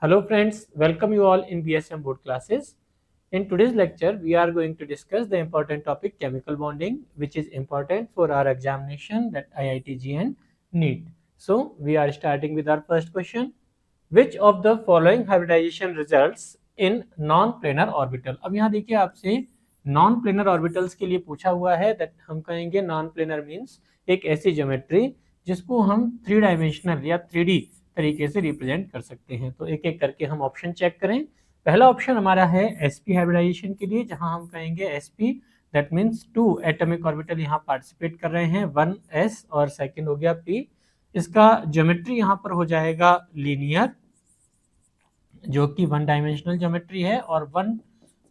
Hello friends, welcome you all in BSM board classes. In today's lecture, we are going to discuss the important topic chemical bonding, which is important for our examination that IIT and NEET. So we are starting with our first question. Which of the following hybridization results in non-planar orbital? अब यहाँ देखिए आपसे non planar orbitals के लिए पूछा हुआ है that हम कहेंगे नॉन प्लेनर मीन्स एक ऐसी ज्योमेट्री जिसको हम 3 डायमेंशनल या 3D तरीके से रिप्रेजेंट कर सकते हैं। तो एक एक करके हम ऑप्शन चेक करें। पहला ऑप्शन हमारा है sp हाइब्रिडाइजेशन के लिए, जहां हम कहेंगे sp that means 2 atomic orbital यहाँ पार्टिसिपेट कर रहे हैं, 1s और सेकंड हो गया p। इसका ज्योमेट्री यहाँ पर हो जाएगा लीनियर, जो कि 1 डायमेंशनल ज्योमेट्री है, और 1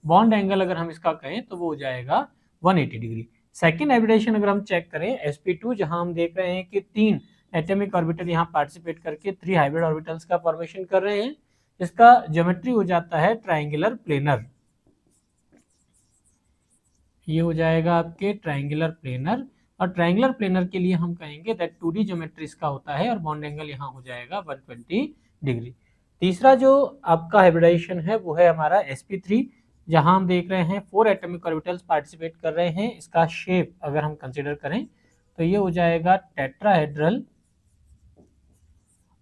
बॉन्ड एंगल अगर हम इसका कहें तो वो हो जाएगा 180 डिग्री। सेकेंड हाइब्रिडेशन अगर हम चेक करें sp2, जहां हम देख रहे हैं कि 3 एटॉमिक ऑर्बिटल यहाँ पार्टिसिपेट करके 3 हाइब्रिड ऑर्बिटल्स का फॉर्मेशन कर रहे हैं। इसका ज्योमेट्री हो जाता है ट्राइंगुलर प्लेनर, ये हो जाएगा आपके ट्राइंगुलर प्लेनर। और ट्राइंगुलर प्लेनर के लिए हम कहेंगे दैट 2D ज्योमेट्री इसका होता है और बॉन्ड एंगल यहाँ हो जाएगा 120 डिग्री। तीसरा जो आपका हाइब्रिडाइजेशन है वो है हमारा sp3, जहां हम देख रहे हैं 4 एटॉमिक ऑर्बिटल्स पार्टिसिपेट कर रहे हैं। इसका शेप अगर हम कंसीडर करें तो ये हो जाएगा टेट्राहेड्रल,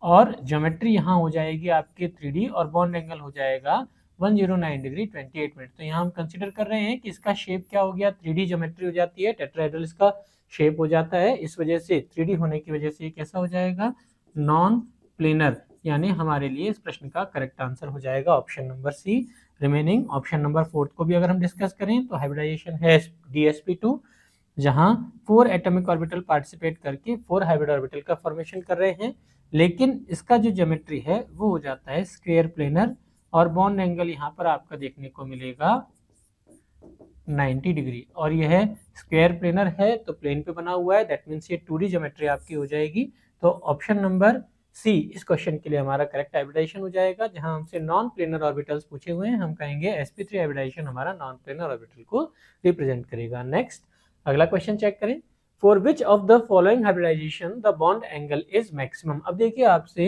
और ज्योमेट्री यहाँ हो जाएगी आपके 3D और बॉन्ड एंगल हो जाएगा 109 डिग्री 28 मिनट। तो यहाँ हम कंसीडर कर रहे हैं कि इसका शेप क्या हो गया, 3D ज्योमेट्री हो जाती है, टेट्राहेड्रल इसका शेप हो जाता है, इस वजह से 3D होने की वजह से ये कैसा हो जाएगा, नॉन प्लेनर। यानी हमारे लिए इस प्रश्न का करेक्ट आंसर हो जाएगा option number C. Remaining option number 4 को भी अगर हम डिस्कस करें तो हाइब्रिडाइजेशन है dsp2, जहां 4 एटॉमिक ऑर्बिटल पार्टिसिपेट करके 4 हाइब्रिड ऑर्बिटल का फॉर्मेशन कर रहे हैं, लेकिन इसका जो ज्योमेट्री है वो हो जाता है स्क्वायर प्लेनर, और बॉन्ड एंगल यहाँ पर आपका देखने को मिलेगा 90 डिग्री। और यह स्क्वायर प्लेनर है तो प्लेन पे बना हुआ है, दैट मीन्स ये 2D ज्योमेट्री आपकी हो जाएगी। तो ऑप्शन नंबर सी इस क्वेश्चन के लिए हमारा करेक्ट हाइब्रिडाइजेशन हो जाएगा। जहां हमसे नॉन प्लेनर ऑर्बिटल्स पूछे हुए हैं, हम कहेंगे sp3 हाइब्रिडाइजेशन हमारा नॉन प्लेनर ऑर्बिटल को रिप्रेजेंट करेगा। नेक्स्ट अगला क्वेश्चन चेक करें। For which of the following hybridisation the bond angle is maximum. अब देखिए आपसे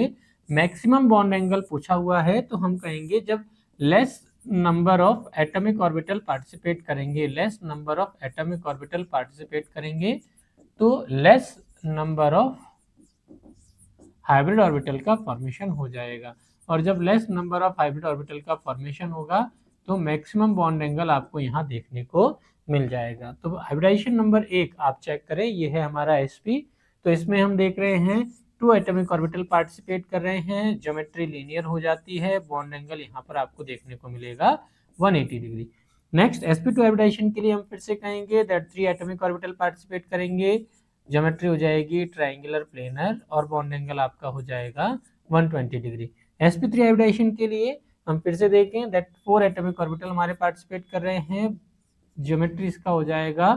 मैक्सिमम बॉन्ड एंगल पूछा हुआ है, तो हम कहेंगे जब less number of atomic orbital participate करेंगे, less number of atomic orbital participate करेंगे तो less number of hybrid orbital का फॉर्मेशन हो जाएगा। और जब less number of hybrid orbital का फॉर्मेशन होगा तो मैक्सिमम बॉन्ड एंगल आपको यहाँ देखने को मिल जाएगा। तो हाइब्रिडाइजेशन नंबर 1 आप चेक करें, ये है हमारा sp। तो इसमें हम देख रहे हैं 2 एटॉमिक ऑर्बिटल पार्टिसिपेट कर रहे हैं, ज्योमेट्री लीनियर हो जाती है, बॉन्ड एंगल यहाँ पर आपको देखने को मिलेगा 180 डिग्री। नेक्स्ट sp2 हाइब्रिडाइजेशन के लिए हम फिर से कहेंगे दैट 3 एटॉमिक ऑर्बिटल पार्टिसिपेट करेंगे, ज्योमेट्री हो जाएगी ट्राइंगुलर प्लेनर, और बॉन्ड एंगल आपका हो जाएगा 120 डिग्री। sp3 हाइब्रिडाइजेशन के लिए हम फिर से देखें दैट 4 एटॉमिक ऑर्बिटल हमारे पार्टिसिपेट कर रहे हैं, ज्योमेट्री इसका हो जाएगा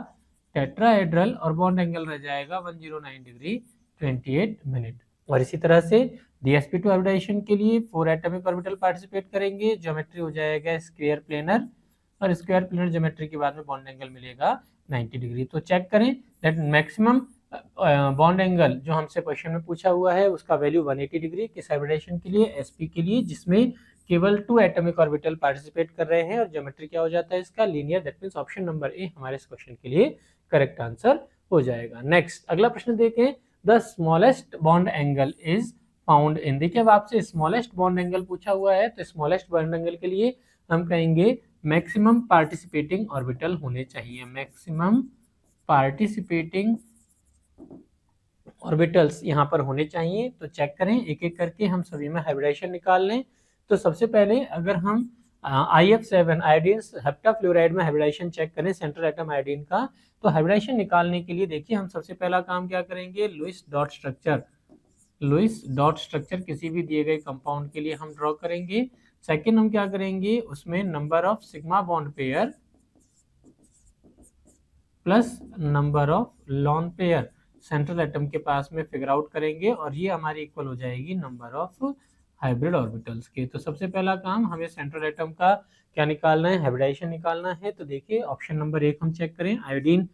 टेट्राहेड्रल, और बॉन्ड एंगल रह जाएगा 109 डिग्री 28 मिनट। और इसी तरह से dsp2 हाइब्रिडाइजेशन के लिए 4 एटॉमिक ऑर्बिटल पार्टिसिपेट करेंगे, ज्योमेट्री हो जाएगा स्क्वायर प्लेनर, और स्क्वायर प्लेनर ज्योमेट्री के बाद में बॉन्ड एंगल मिलेगा 90 डिग्री। तो चेक करें दैट मैक्सिमम बॉन्ड एंगल जो हमसे क्वेश्चन में पूछा हुआ है उसका वैल्यू 180 डिग्री किस हाइब्रिडाइजेशन के लिए, sp के लिए, जिसमें केवल 2 एटॉमिक ऑर्बिटल पार्टिसिपेट कर रहे हैं, और ज्योमेट्री क्या हो जाता है इसका linear, that means option number A हमारे इस क्वेश्चन के लिए करेक्ट आंसर हो जाएगा। नेक्स्ट अगला प्रश्न देखें, the smallest bond angle is found in. देखिए अब आपसे स्मॉलेस्ट बॉन्ड एंगल पूछा हुआ है, तो स्मॉलेस्ट बॉन्ड एंगल के लिए हम कहेंगे मैक्सिमम पार्टिसिपेटिंग ऑर्बिटल होने चाहिए, मैक्सिमम पार्टिसिपेटिंग ऑर्बिटल्स यहाँ पर होने चाहिए। तो चेक करें एक एक करके, हम सभी में हाइब्रिडाइजेशन निकाल लें। तो सबसे पहले अगर हम IF7 आयोडीन हेप्टाफ्लोराइड में हाइब्रिडाइजेशन चेक करें सेंट्रल एटम आयोडीन का, तो हाइब्रिडाइजेशन निकालने के लिए देखिए हम सबसे पहला काम क्या करेंगे, लुईस डॉट स्ट्रक्चर किसी भी दिए गए कंपाउंड के लिए हम ड्रॉ करेंगे। सेकेंड हम क्या करेंगे, उसमें number of sigma bond pair plus number of lone pair central atom के पास में फिगर आउट करेंगे, और ये हमारी इक्वल हो जाएगी नंबर ऑफ हाइब्रिड ऑर्बिटल्स के। तो सबसे पहला काम हमें सेंट्रल एटम का क्या निकालना है, हाइब्रिडाइजेशन निकालना है। तो देखिए ऑप्शन नंबर 1 हम चेक करें, आयोडीन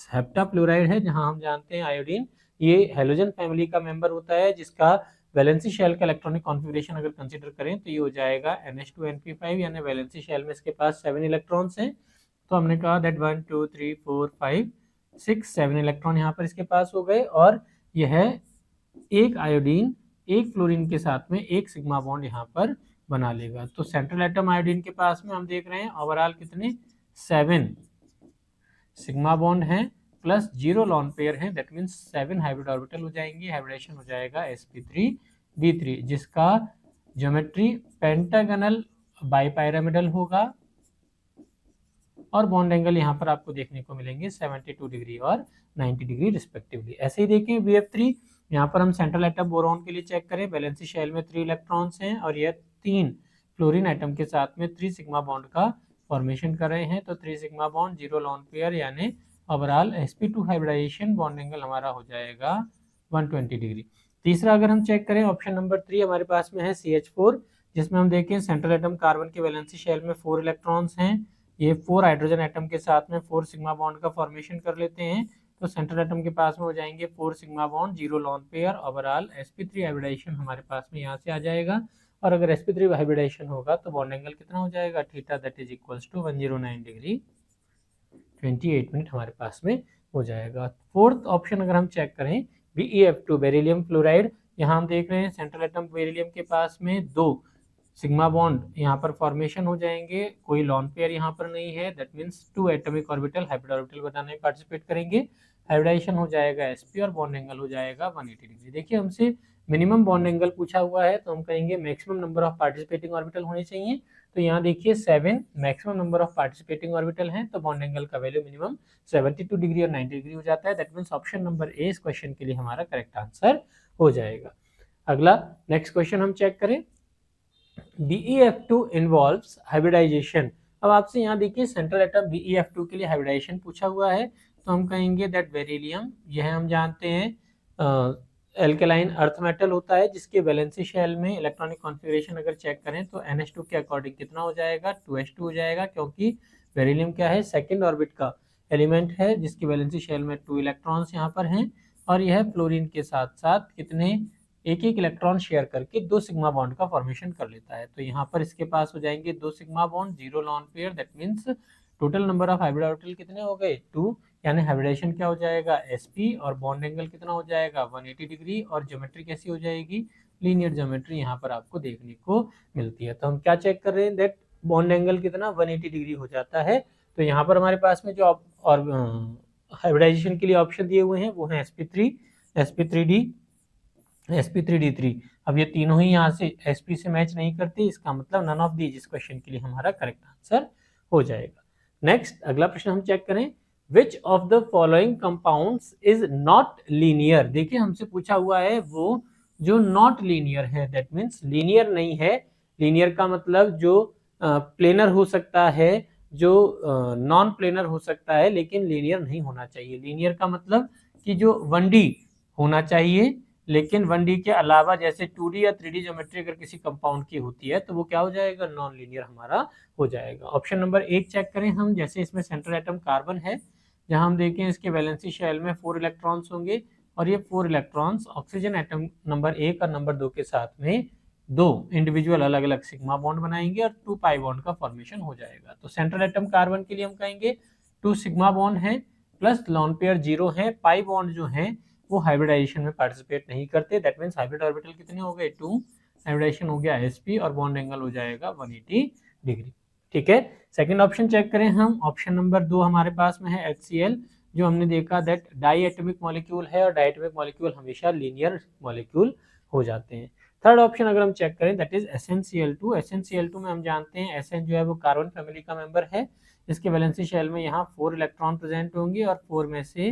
हेप्टाफ्लोराइड है, जहां हम जानते हैं आयोडीन ये हेलोजन फैमिली का मेंबर होता है, जिसका वैलेंसी शेल का इलेक्ट्रॉनिक कॉन्फ़िगरेशन अगर कंसीडर करें तो ये हो जाएगा NH2NP5, यानी वैलेंसी शेल में इसके पास 7 इलेक्ट्रॉन्स हैं। तो हमने कहा दैट 1 2 3 4 5 6 7 इलेक्ट्रॉन यहाँ पर इसके पास हो गए, और यह एक आयोडीन एक फ्लोरीन के साथ में एक सिग्मा बॉन्ड यहाँ पर बना लेगा। तो सेंट्रल एटम आयोडीन के पास में हम देख रहे हैं ओवरऑल कितने 7 सिग्मा बॉन्ड हैं प्लस 0 लॉन पेयर हैं, दैट मीन्स 7 हाइब्रिड ऑर्बिटल हो जाएंगे। हाइब्रिडेशन हो जाएगा sp3d3, जिसका ज्योमेट्री पेंटागनल बाइपायरामिडल होगा, और बॉन्ड एंगल यहाँ पर आपको देखने को मिलेंगे 72 डिग्री और 90 डिग्री रिस्पेक्टिवली। ऐसे ही देखें BF3, यहाँ पर हम सेंट्रल एटम बोरॉन के लिए चेक करें, वैलेंसी शेल में 3 इलेक्ट्रॉन्स हैं और यह 3 फ्लोरीन एटम के साथ में 3 सिग्मा बॉन्ड का फॉर्मेशन कर रहे हैं। तो 3 सिग्मा बॉन्ड 0 लॉन पेयर, यानी overall sp2 hybridisation bond angle हमारा हो जाएगा 120 डिग्री। तीसरा अगर हम चेक करें ऑप्शन नंबर 3 हमारे पास में है CH4, जिसमें हम देखें सेंट्रल एटम कार्बन के वैलेंसी शेल में 4 इलेक्ट्रॉन्स हैं, ये 4 हाइड्रोजन एटम के साथ में 4 सिग्मा बॉन्ड का फॉर्मेशन कर लेते हैं। तो सेंट्रल एटम के पास में हो जाएंगे 4 sigma bond 0 lone pair, overall sp3 hybridisation हमारे पास में यहाँ से आ जाएगा। और अगर sp3 हाइब्रिडाइजेशन होगा तो बॉन्ड एंगल कितना हो जाएगा theta, that is equals to 109 degree 28 minute हमारे पास में हो जाएगा। फोर्थ ऑप्शन अगर हम चेक करें BeF2 बेरिलियम फ्लोराइड, यहाँ हम देख रहे हैं सेंट्रल एटम बेरिलियम के पास में 2 सिग्मा बॉन्ड यहाँ पर फॉर्मेशन हो जाएंगे, कोई लॉन पेयर यहाँ पर नहीं है, that means 2 atomic orbital hybrid orbital बनाने में पार्टिसिपेट करेंगे। हाइब्रिडाइजेशन हो जाएगा sp और बॉन्ड एंगल हो जाएगा 180 डिग्री। देखिए हमसे मिनिमम बॉन्ड एंगल पूछा हुआ है, तो हम कहेंगे maximum number of participating orbital होने चाहिए। तो यहाँ देखिए 7 maximum number of participating orbital हैं, तो बॉन्ड एंगल का वैल्यू मिनिमम 72 डिग्री और 90 डिग्री हो जाता है। That means option number A इस क्वेश्चन के लिए हमारा करेक्ट आंसर हो जाएगा। अगला नेक्स्ट क्वेश्चन हम चेक करें, BeF2 इन्वॉल्व्स हाइब्रिडाइजेशन। अब आपसे यहाँ देखिए सेंट्रल एटम BeF2 के लिए हाइब्रिडाइजेशन पूछा हुआ है, तो हम कहेंगे दैट बेरिलियम, यह हम जानते हैं एल्केलाइन अर्थ मेटल होता है, जिसके वैलेंसी शेल में इलेक्ट्रॉनिक कॉन्फ़िगरेशन अगर चेक करें तो NH2 के अकॉर्डिंग कितना हो जाएगा 2H2 हो जाएगा, क्योंकि बेरिलियम क्या है सेकंड ऑर्बिट का एलिमेंट है, जिसकी वैलेंसी शेल में 2 इलेक्ट्रॉन्स यहाँ पर हैं, और यह फ्लोरीन के साथ साथ कितने एक इलेक्ट्रॉन शेयर करके 2 सिग्मा बॉन्ड का फॉर्मेशन कर लेता है। तो यहाँ पर इसके पास हो जाएंगे 2 sigma bond 0 lone pair, that means total number of hybrid orbital कितने हो गए 2, यानी हाइब्रिडेशन क्या हो जाएगा sp, और बॉन्ड एंगल कितना हो जाएगा 180 डिग्री, और ज्योमेट्री कैसी हो जाएगी लीनियर ज्योमेट्री यहाँ पर आपको देखने को मिलती है। तो हम क्या चेक कर रहे हैं दैट बॉन्ड एंगल कितना 180 डिग्री हो जाता है। तो यहाँ पर हमारे पास में जो और हाइब्रिडाइजेशन के लिए ऑप्शन दिए हुए हैं वो हैं sp3, sp3d, sp3d3। अब ये तीनों ही यहाँ से sp से मैच नहीं करते, इसका मतलब नन ऑफ दीज इस क्वेश्चन के लिए हमारा करेक्ट आंसर हो जाएगा। नेक्स्ट अगला प्रश्न हम चेक करें, विच of the following compounds is not linear. देखिए हमसे पूछा हुआ है वो जो नॉट लीनियर है, दैट मीन्स लीनियर नहीं है। लीनियर का मतलब जो प्लेनर हो सकता है, जो नॉन प्लेनर हो सकता है, लेकिन लीनियर नहीं होना चाहिए। लीनियर का मतलब कि जो 1D होना चाहिए, लेकिन 1D के अलावा जैसे 2D या 3D ज्योमेट्री अगर किसी कंपाउंड की होती है तो वो क्या हो जाएगा नॉन लीनियर हमारा हो जाएगा। ऑप्शन नंबर 1 चेक करें हम, जैसे इसमें सेंट्रल एटम कार्बन है, जहां हम देखें इसके वैलेंसी शेल में 4 इलेक्ट्रॉन्स होंगे, और ये 4 इलेक्ट्रॉन्स ऑक्सीजन एटम नंबर 1 और नंबर 2 के साथ में 2 इंडिविजुअल अलग अलग सिग्मा बॉन्ड बनाएंगे और 2 पाई बॉन्ड का फॉर्मेशन हो जाएगा। तो सेंट्रल एटम कार्बन के लिए हम कहेंगे 2 सिग्मा बॉन्ड है प्लस लॉन पेयर 0 है, पाई बॉन्ड जो है वो हाइब्रिडाइजेशन में पार्टिसिपेट नहीं करते, दैट मीन्स हाइब्रिड ऑर्बिटल कितने हो गए 2, हाइब्रिडाइजेशन हो गया sp, और बॉन्ड एंगल हो जाएगा 180 डिग्री। ठीक है, सेकंड ऑप्शन चेक करें हम, ऑप्शन नंबर 2 हमारे पास में है HCl, जो हमने देखा दैट डाई एटॉमिक मॉलिक्यूल है, और डाई एटॉमिक मॉलिक्यूल हमेशा लीनियर मॉलिक्यूल हो जाते हैं। थर्ड ऑप्शन अगर हम चेक करें दैट इज SnCl2। SnCl2 में हम जानते हैं Sn जो है वो कार्बन फैमिली का मेंबर है, इसके वैलेंसी शेल में यहाँ 4 इलेक्ट्रॉन प्रेजेंट होंगे, और 4 में से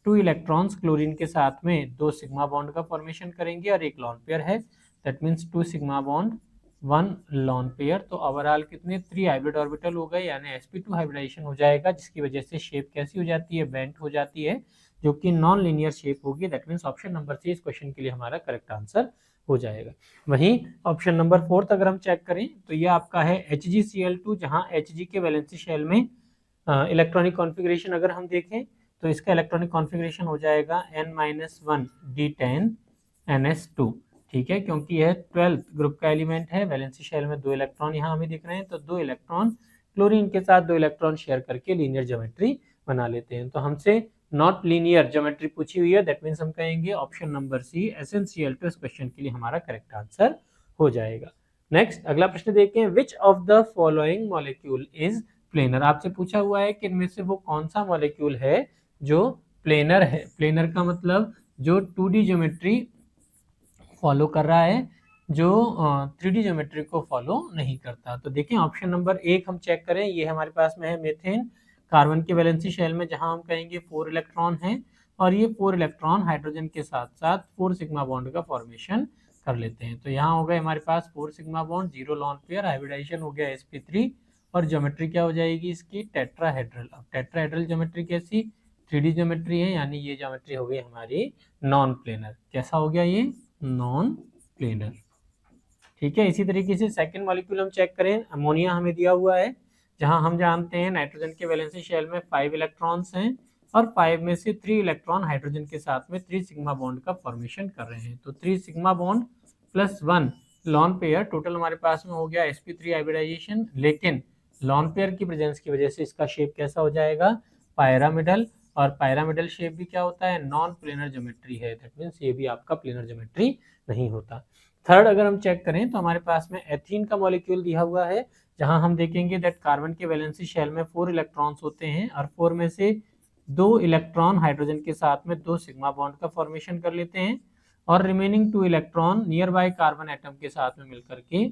2 इलेक्ट्रॉन्स क्लोरीन के साथ में 2 सिग्मा बॉन्ड का फॉर्मेशन करेंगे, और एक लॉन पेयर है, that means 2 sigma bond 1 lone pair. तो ओवरऑल कितने 3 हाइब्रिड ऑर्बिटल हो गए, यानी sp2 हाइब्रिडाइजेशन हो जाएगा, जिसकी वजह से शेप कैसी हो जाती है बेंट हो जाती है, जो कि नॉन लीनियर शेप होगी। That means option number C इस क्वेश्चन के लिए हमारा करेक्ट आंसर हो जाएगा। वहीं ऑप्शन नंबर 4 अगर हम चेक करें तो ये आपका है HgCl2, जहां Hg के वैलेंसी शेल में इलेक्ट्रॉनिक कॉन्फ़िगरेशन अगर हम देखें तो इसका इलेक्ट्रॉनिक कॉन्फ़िगरेशन हो जाएगा n-1 d10 NH2, ठीक है, क्योंकि यह 12th ग्रुप का एलिमेंट है, वैलेंसी शेल में 2 इलेक्ट्रॉन यहाँ हमें दिख रहे हैं, तो 2 इलेक्ट्रॉन क्लोरीन के साथ 2 इलेक्ट्रॉन शेयर करके लीनियर ज्योमेट्री बना लेते हैं। तो हमसे नॉट लीनियर ज्योमेट्री पूछी हुई है, दैट मीन्स हम कहेंगे ऑप्शन नंबर सी SnCl2 इस क्वेश्चन के लिए हमारा करेक्ट आंसर हो जाएगा। नेक्स्ट अगला प्रश्न देखते हैं, विच of the following molecule is planar. आपसे पूछा हुआ है कि इनमें से वो कौन सा मॉलिक्यूल है जो प्लेनर है। प्लेनर का मतलब जो 2D ज्योमेट्री फॉलो कर रहा है, जो 3D ज्योमेट्री को फॉलो नहीं करता। तो देखें ऑप्शन नंबर 1 हम चेक करें, ये हमारे पास में है मीथेन, कार्बन के वैलेंसी शेल में जहां हम कहेंगे 4 इलेक्ट्रॉन हैं, और ये 4 इलेक्ट्रॉन हाइड्रोजन के साथ साथ 4 सिग्मा बॉन्ड का फॉर्मेशन कर लेते हैं। तो यहाँ हो गए हमारे पास 4 sigma bond, 0 lone pair, hybridisation हो गया sp3, और ज्योमेट्री क्या हो जाएगी इसकी, टेट्राहेड्रल। अब टेट्राहेड्रल ज्योमेट्री कैसी, 3D ज्योमेट्री है, यानी ये ज्योमेट्री हो गई हमारी नॉन प्लेनर। कैसा हो गया ये, नॉन प्लेनर, ठीक है। इसी तरीके से सेकंड मॉलिक्यूल हम चेक करें, अमोनिया हमें दिया हुआ है, जहां हम जानते हैं नाइट्रोजन के वैलेंसी शेल में 5 इलेक्ट्रॉन्स हैं, और 5 में से 3 इलेक्ट्रॉन हाइड्रोजन के साथ में 3 सिग्मा बॉन्ड का फॉर्मेशन कर रहे हैं। तो 3 sigma bond plus 1 lone pair, total हमारे पास में हो गया sp3 हाइब्रिडाइजेशन, लेकिन लॉन पेयर की प्रेजेंस की वजह से इसका शेप कैसा हो जाएगा, पायरामिडल, और पायरामिडल शेप भी क्या होता है, नॉन प्लेनर ज्योमेट्री है, दैट मीन्स ये भी आपका प्लेनर ज्योमेट्री नहीं होता। थर्ड अगर हम चेक करें तो हमारे पास में एथीन का मॉलिक्यूल दिया हुआ है, जहां हम देखेंगे दैट कार्बन के वैलेंसी शेल में 4 इलेक्ट्रॉन्स होते हैं, और 4 में से 2 इलेक्ट्रॉन हाइड्रोजन के साथ में 2 सिग्मा बॉन्ड का फॉर्मेशन कर लेते हैं, और remaining 2 electron near by carbon atom के साथ में मिलकर के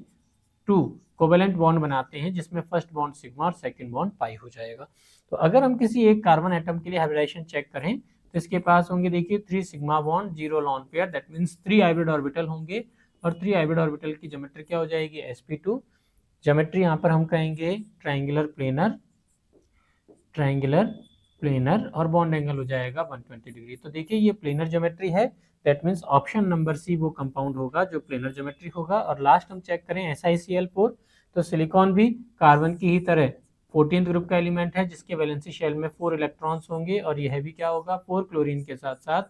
2 कोवेलेंट बॉन्ड बनाते हैं, जिसमें फर्स्ट बॉन्ड सिग्मा और सेकंड बॉन्ड पाई हो जाएगा। तो अगर हम किसी एक कार्बन एटम के लिए हाइब्रिडाइजेशन चेक करें तो इसके पास होंगे देखिए 3 sigma bond, 0 lone pair, that means 3 hybrid orbital होंगे, और 3 हाइब्रिड ऑर्बिटल की ज्योमेट्री क्या हो जाएगी, sp2। ज्योमेट्री यहाँ पर हम कहेंगे ट्रायंगुलर प्लेनर, ट्रायंगुलर प्लेनर, और बॉन्ड एंगल हो जाएगा 120 डिग्री। तो देखिए ये प्लेनर ज्योमेट्री है, that means option number C वो कंपाउंड होगा जो प्लेनर ज्योमेट्री होगा। और लास्ट हम चेक करें SiCl4, तो सिलिकॉन भी कार्बन की ही तरह 14th ग्रुप का एलिमेंट है, जिसके वैलेंसी शेल में 4 इलेक्ट्रॉन्स होंगे, और यह भी क्या होगा, 4 क्लोरीन के साथ साथ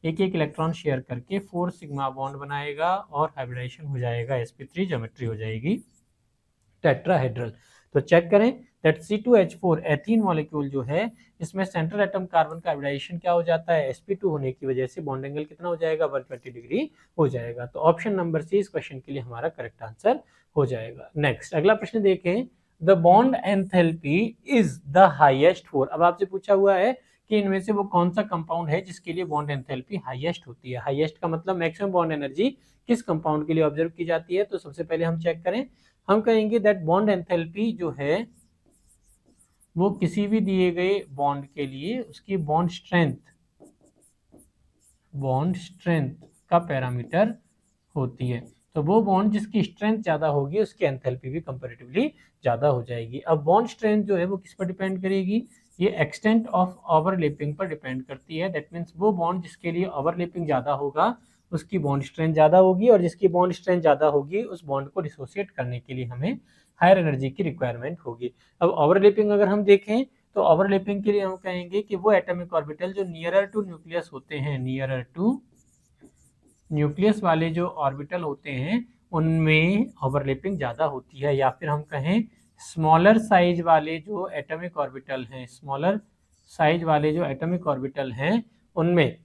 एक एक इलेक्ट्रॉन शेयर करके 4 सिग्मा बॉन्ड बनाएगा, और हाइब्रिडाइजेशन हो जाएगा sp3, ज्योमेट्री हो जाएगी टेट्राहेड्रल। तो चेक करें दैट C2H4 एथीन मॉलिक्यूल जो है, इसमें सेंट्रल एटम कार्बन का हाइब्रिडाइजेशन क्या हो जाता है, sp2 होने की वजह से बॉन्ड एंगल कितना हो जाएगा, 120 डिग्री हो जाएगा। तो ऑप्शन नंबर सी इस क्वेश्चन के लिए हमारा करेक्ट आंसर हो जाएगा। नेक्स्ट अगला प्रश्न देखें, the bond enthalpy is the highest for. अब आपसे पूछा हुआ है कि इनमें से वो कौन सा कंपाउंड है जिसके लिए बॉन्ड एंथैल्पी हाईएस्ट होती है। हाईएस्ट का मतलब मैक्सिमम बॉन्ड एनर्जी किस कंपाउंड के लिए ऑब्जर्व की जाती है। तो सबसे पहले हम चेक करें, हम कहेंगे दैट बॉन्ड एंथैल्पी जो है वो किसी भी दिए गए बॉन्ड के लिए उसकी बॉन्ड स्ट्रेंथ का पैरामीटर होती है। तो वो बॉन्ड जिसकी स्ट्रेंथ ज़्यादा होगी उसकी एंथैल्पी भी कंपैरेटिवली ज़्यादा हो जाएगी। अब बॉन्ड स्ट्रेंथ जो है वो किस पर डिपेंड करेगी, ये एक्सटेंट ऑफ ओवरलैपिंग पर डिपेंड करती है। दैट मीन्स वो बॉन्ड जिसके लिए ओवरलैपिंग ज़्यादा होगा उसकी बॉन्ड स्ट्रेंथ ज़्यादा होगी, और जिसकी बॉन्ड स्ट्रेंथ ज़्यादा होगी उस बॉन्ड को डिसोसिएट करने के लिए हमें हायर एनर्जी की रिक्वायरमेंट होगी। अब ओवरलैपिंग अगर हम देखें तो ओवरलैपिंग के लिए हम कहेंगे कि वो एटॉमिक ऑर्बिटल जो नियरर टू न्यूक्लियस होते हैं, नियरर टू न्यूक्लियस वाले जो ऑर्बिटल होते हैं उनमें ओवरलैपिंग ज़्यादा होती है, या फिर हम कहें स्मॉलर साइज वाले जो एटॉमिक ऑर्बिटल हैं, स्मॉलर साइज वाले जो एटॉमिक ऑर्बिटल हैं उनमें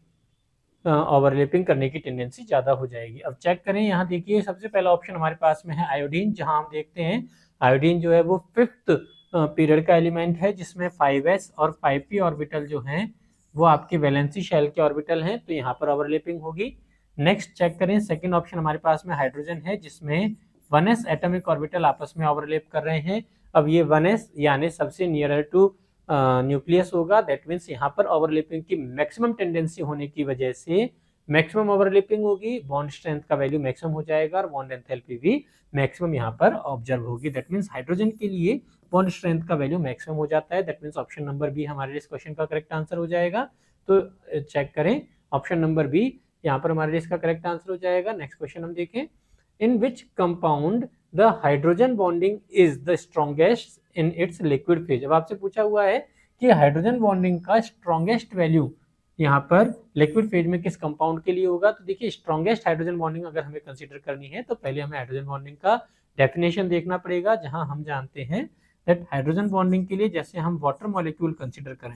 ओवरलैपिंग करने की टेंडेंसी ज़्यादा हो जाएगी। अब चेक करें, यहाँ देखिए सबसे पहला ऑप्शन हमारे पास में है आयोडीन, जहाँ हम देखते हैं आयोडीन जो है वो 5th पीरियड का एलिमेंट है, जिसमें 5s और 5p ऑर्बिटल जो हैं वो आपके वैलेंसी शेल के ऑर्बिटल हैं, तो यहाँ पर ओवरलैपिंग होगी। नेक्स्ट चेक करें, सेकंड ऑप्शन हमारे पास में हाइड्रोजन है, जिसमें 1s एटॉमिक ऑर्बिटल आपस में ओवरलैप कर रहे हैं। अब ये 1s यानी सबसे नियरर टू न्यूक्लियस होगा, दैट मीन्स यहाँ पर ओवरलैपिंग की मैक्सिमम टेंडेंसी होने की वजह से मैक्सिमम ओवरलैपिंग होगी, बॉन्ड स्ट्रेंथ का वैल्यू मैक्सिमम हो जाएगा, और बॉन्ड एंथैल्पी भी मैक्सिमम यहाँ पर ऑब्जर्व होगी। दैट मीन्स हाइड्रोजन के लिए बॉन्ड स्ट्रेंथ का वैल्यू मैक्सिमम हो जाता है, that means option number B हमारे इस क्वेश्चन का करेक्ट आंसर हो जाएगा। तो चेक करें ऑप्शन नंबर बी यहाँ पर हमारे लिए इसका करेक्ट आंसर हो जाएगा। नेक्स्ट क्वेश्चन हम देखें, in which compound the hydrogen bonding is the strongest in its liquid phase. अब आपसे पूछा हुआ है कि हाइड्रोजन बॉन्डिंग का स्ट्रॉन्गेस्ट वैल्यू यहाँ पर लिक्विड फेज में किस कंपाउंड के लिए होगा। तो देखिए स्ट्रॉन्गेस्ट हाइड्रोजन बॉन्डिंग अगर हमें कंसीडर करनी है तो पहले हमें हाइड्रोजन बॉन्डिंग का डेफिनेशन देखना पड़ेगा, जहां हम जानते हैं दैट हाइड्रोजन बॉन्डिंग के लिए जैसे हम वाटर मॉलिक्यूल कंसीडर करें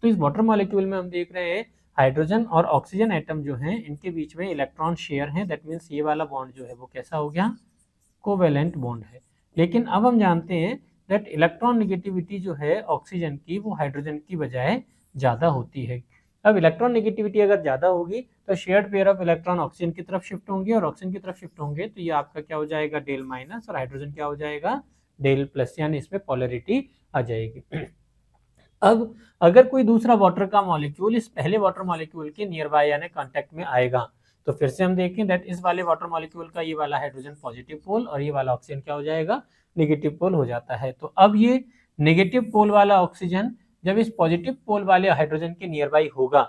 तो इस वाटर मॉलिक्यूल में हम देख रहे हैं हाइड्रोजन और ऑक्सीजन एटम जो हैं इनके बीच में इलेक्ट्रॉन शेयर है। दैट मीन्स ये वाला बॉन्ड जो है वो कैसा हो गया, कोवेलेंट बॉन्ड है। लेकिन अब हम जानते हैं दैट इलेक्ट्रॉन नेगेटिविटी जो है ऑक्सीजन की वो हाइड्रोजन की बजाय ज़्यादा होती है। अब इलेक्ट्रॉन नेगेटिविटी अगर ज़्यादा होगी तो shared pair of electron oxygen की तरफ शिफ्ट होंगे और ऑक्सीजन की तरफ शिफ्ट होंगे तो ये आपका क्या हो जाएगा, डेल माइनस, और हाइड्रोजन क्या हो जाएगा, डेल प्लस, यानी इसमें पोलैरिटी आ जाएगी। अब अगर कोई दूसरा वाटर का मॉलिक्यूल इस पहले वाटर मॉलिक्यूल के नियर बाय यानी कांटेक्ट में आएगा तो फिर से हम देखें दैट इस वाले वाटर मॉलिक्यूल का ये वाला हाइड्रोजन पॉजिटिव पोल और ये वाला ऑक्सीजन क्या हो जाएगा, नेगेटिव पोल हो जाता है। तो अब ये नेगेटिव पोल वाला ऑक्सीजन जब इस पॉजिटिव पोल वाले हाइड्रोजन के नियर बाय होगा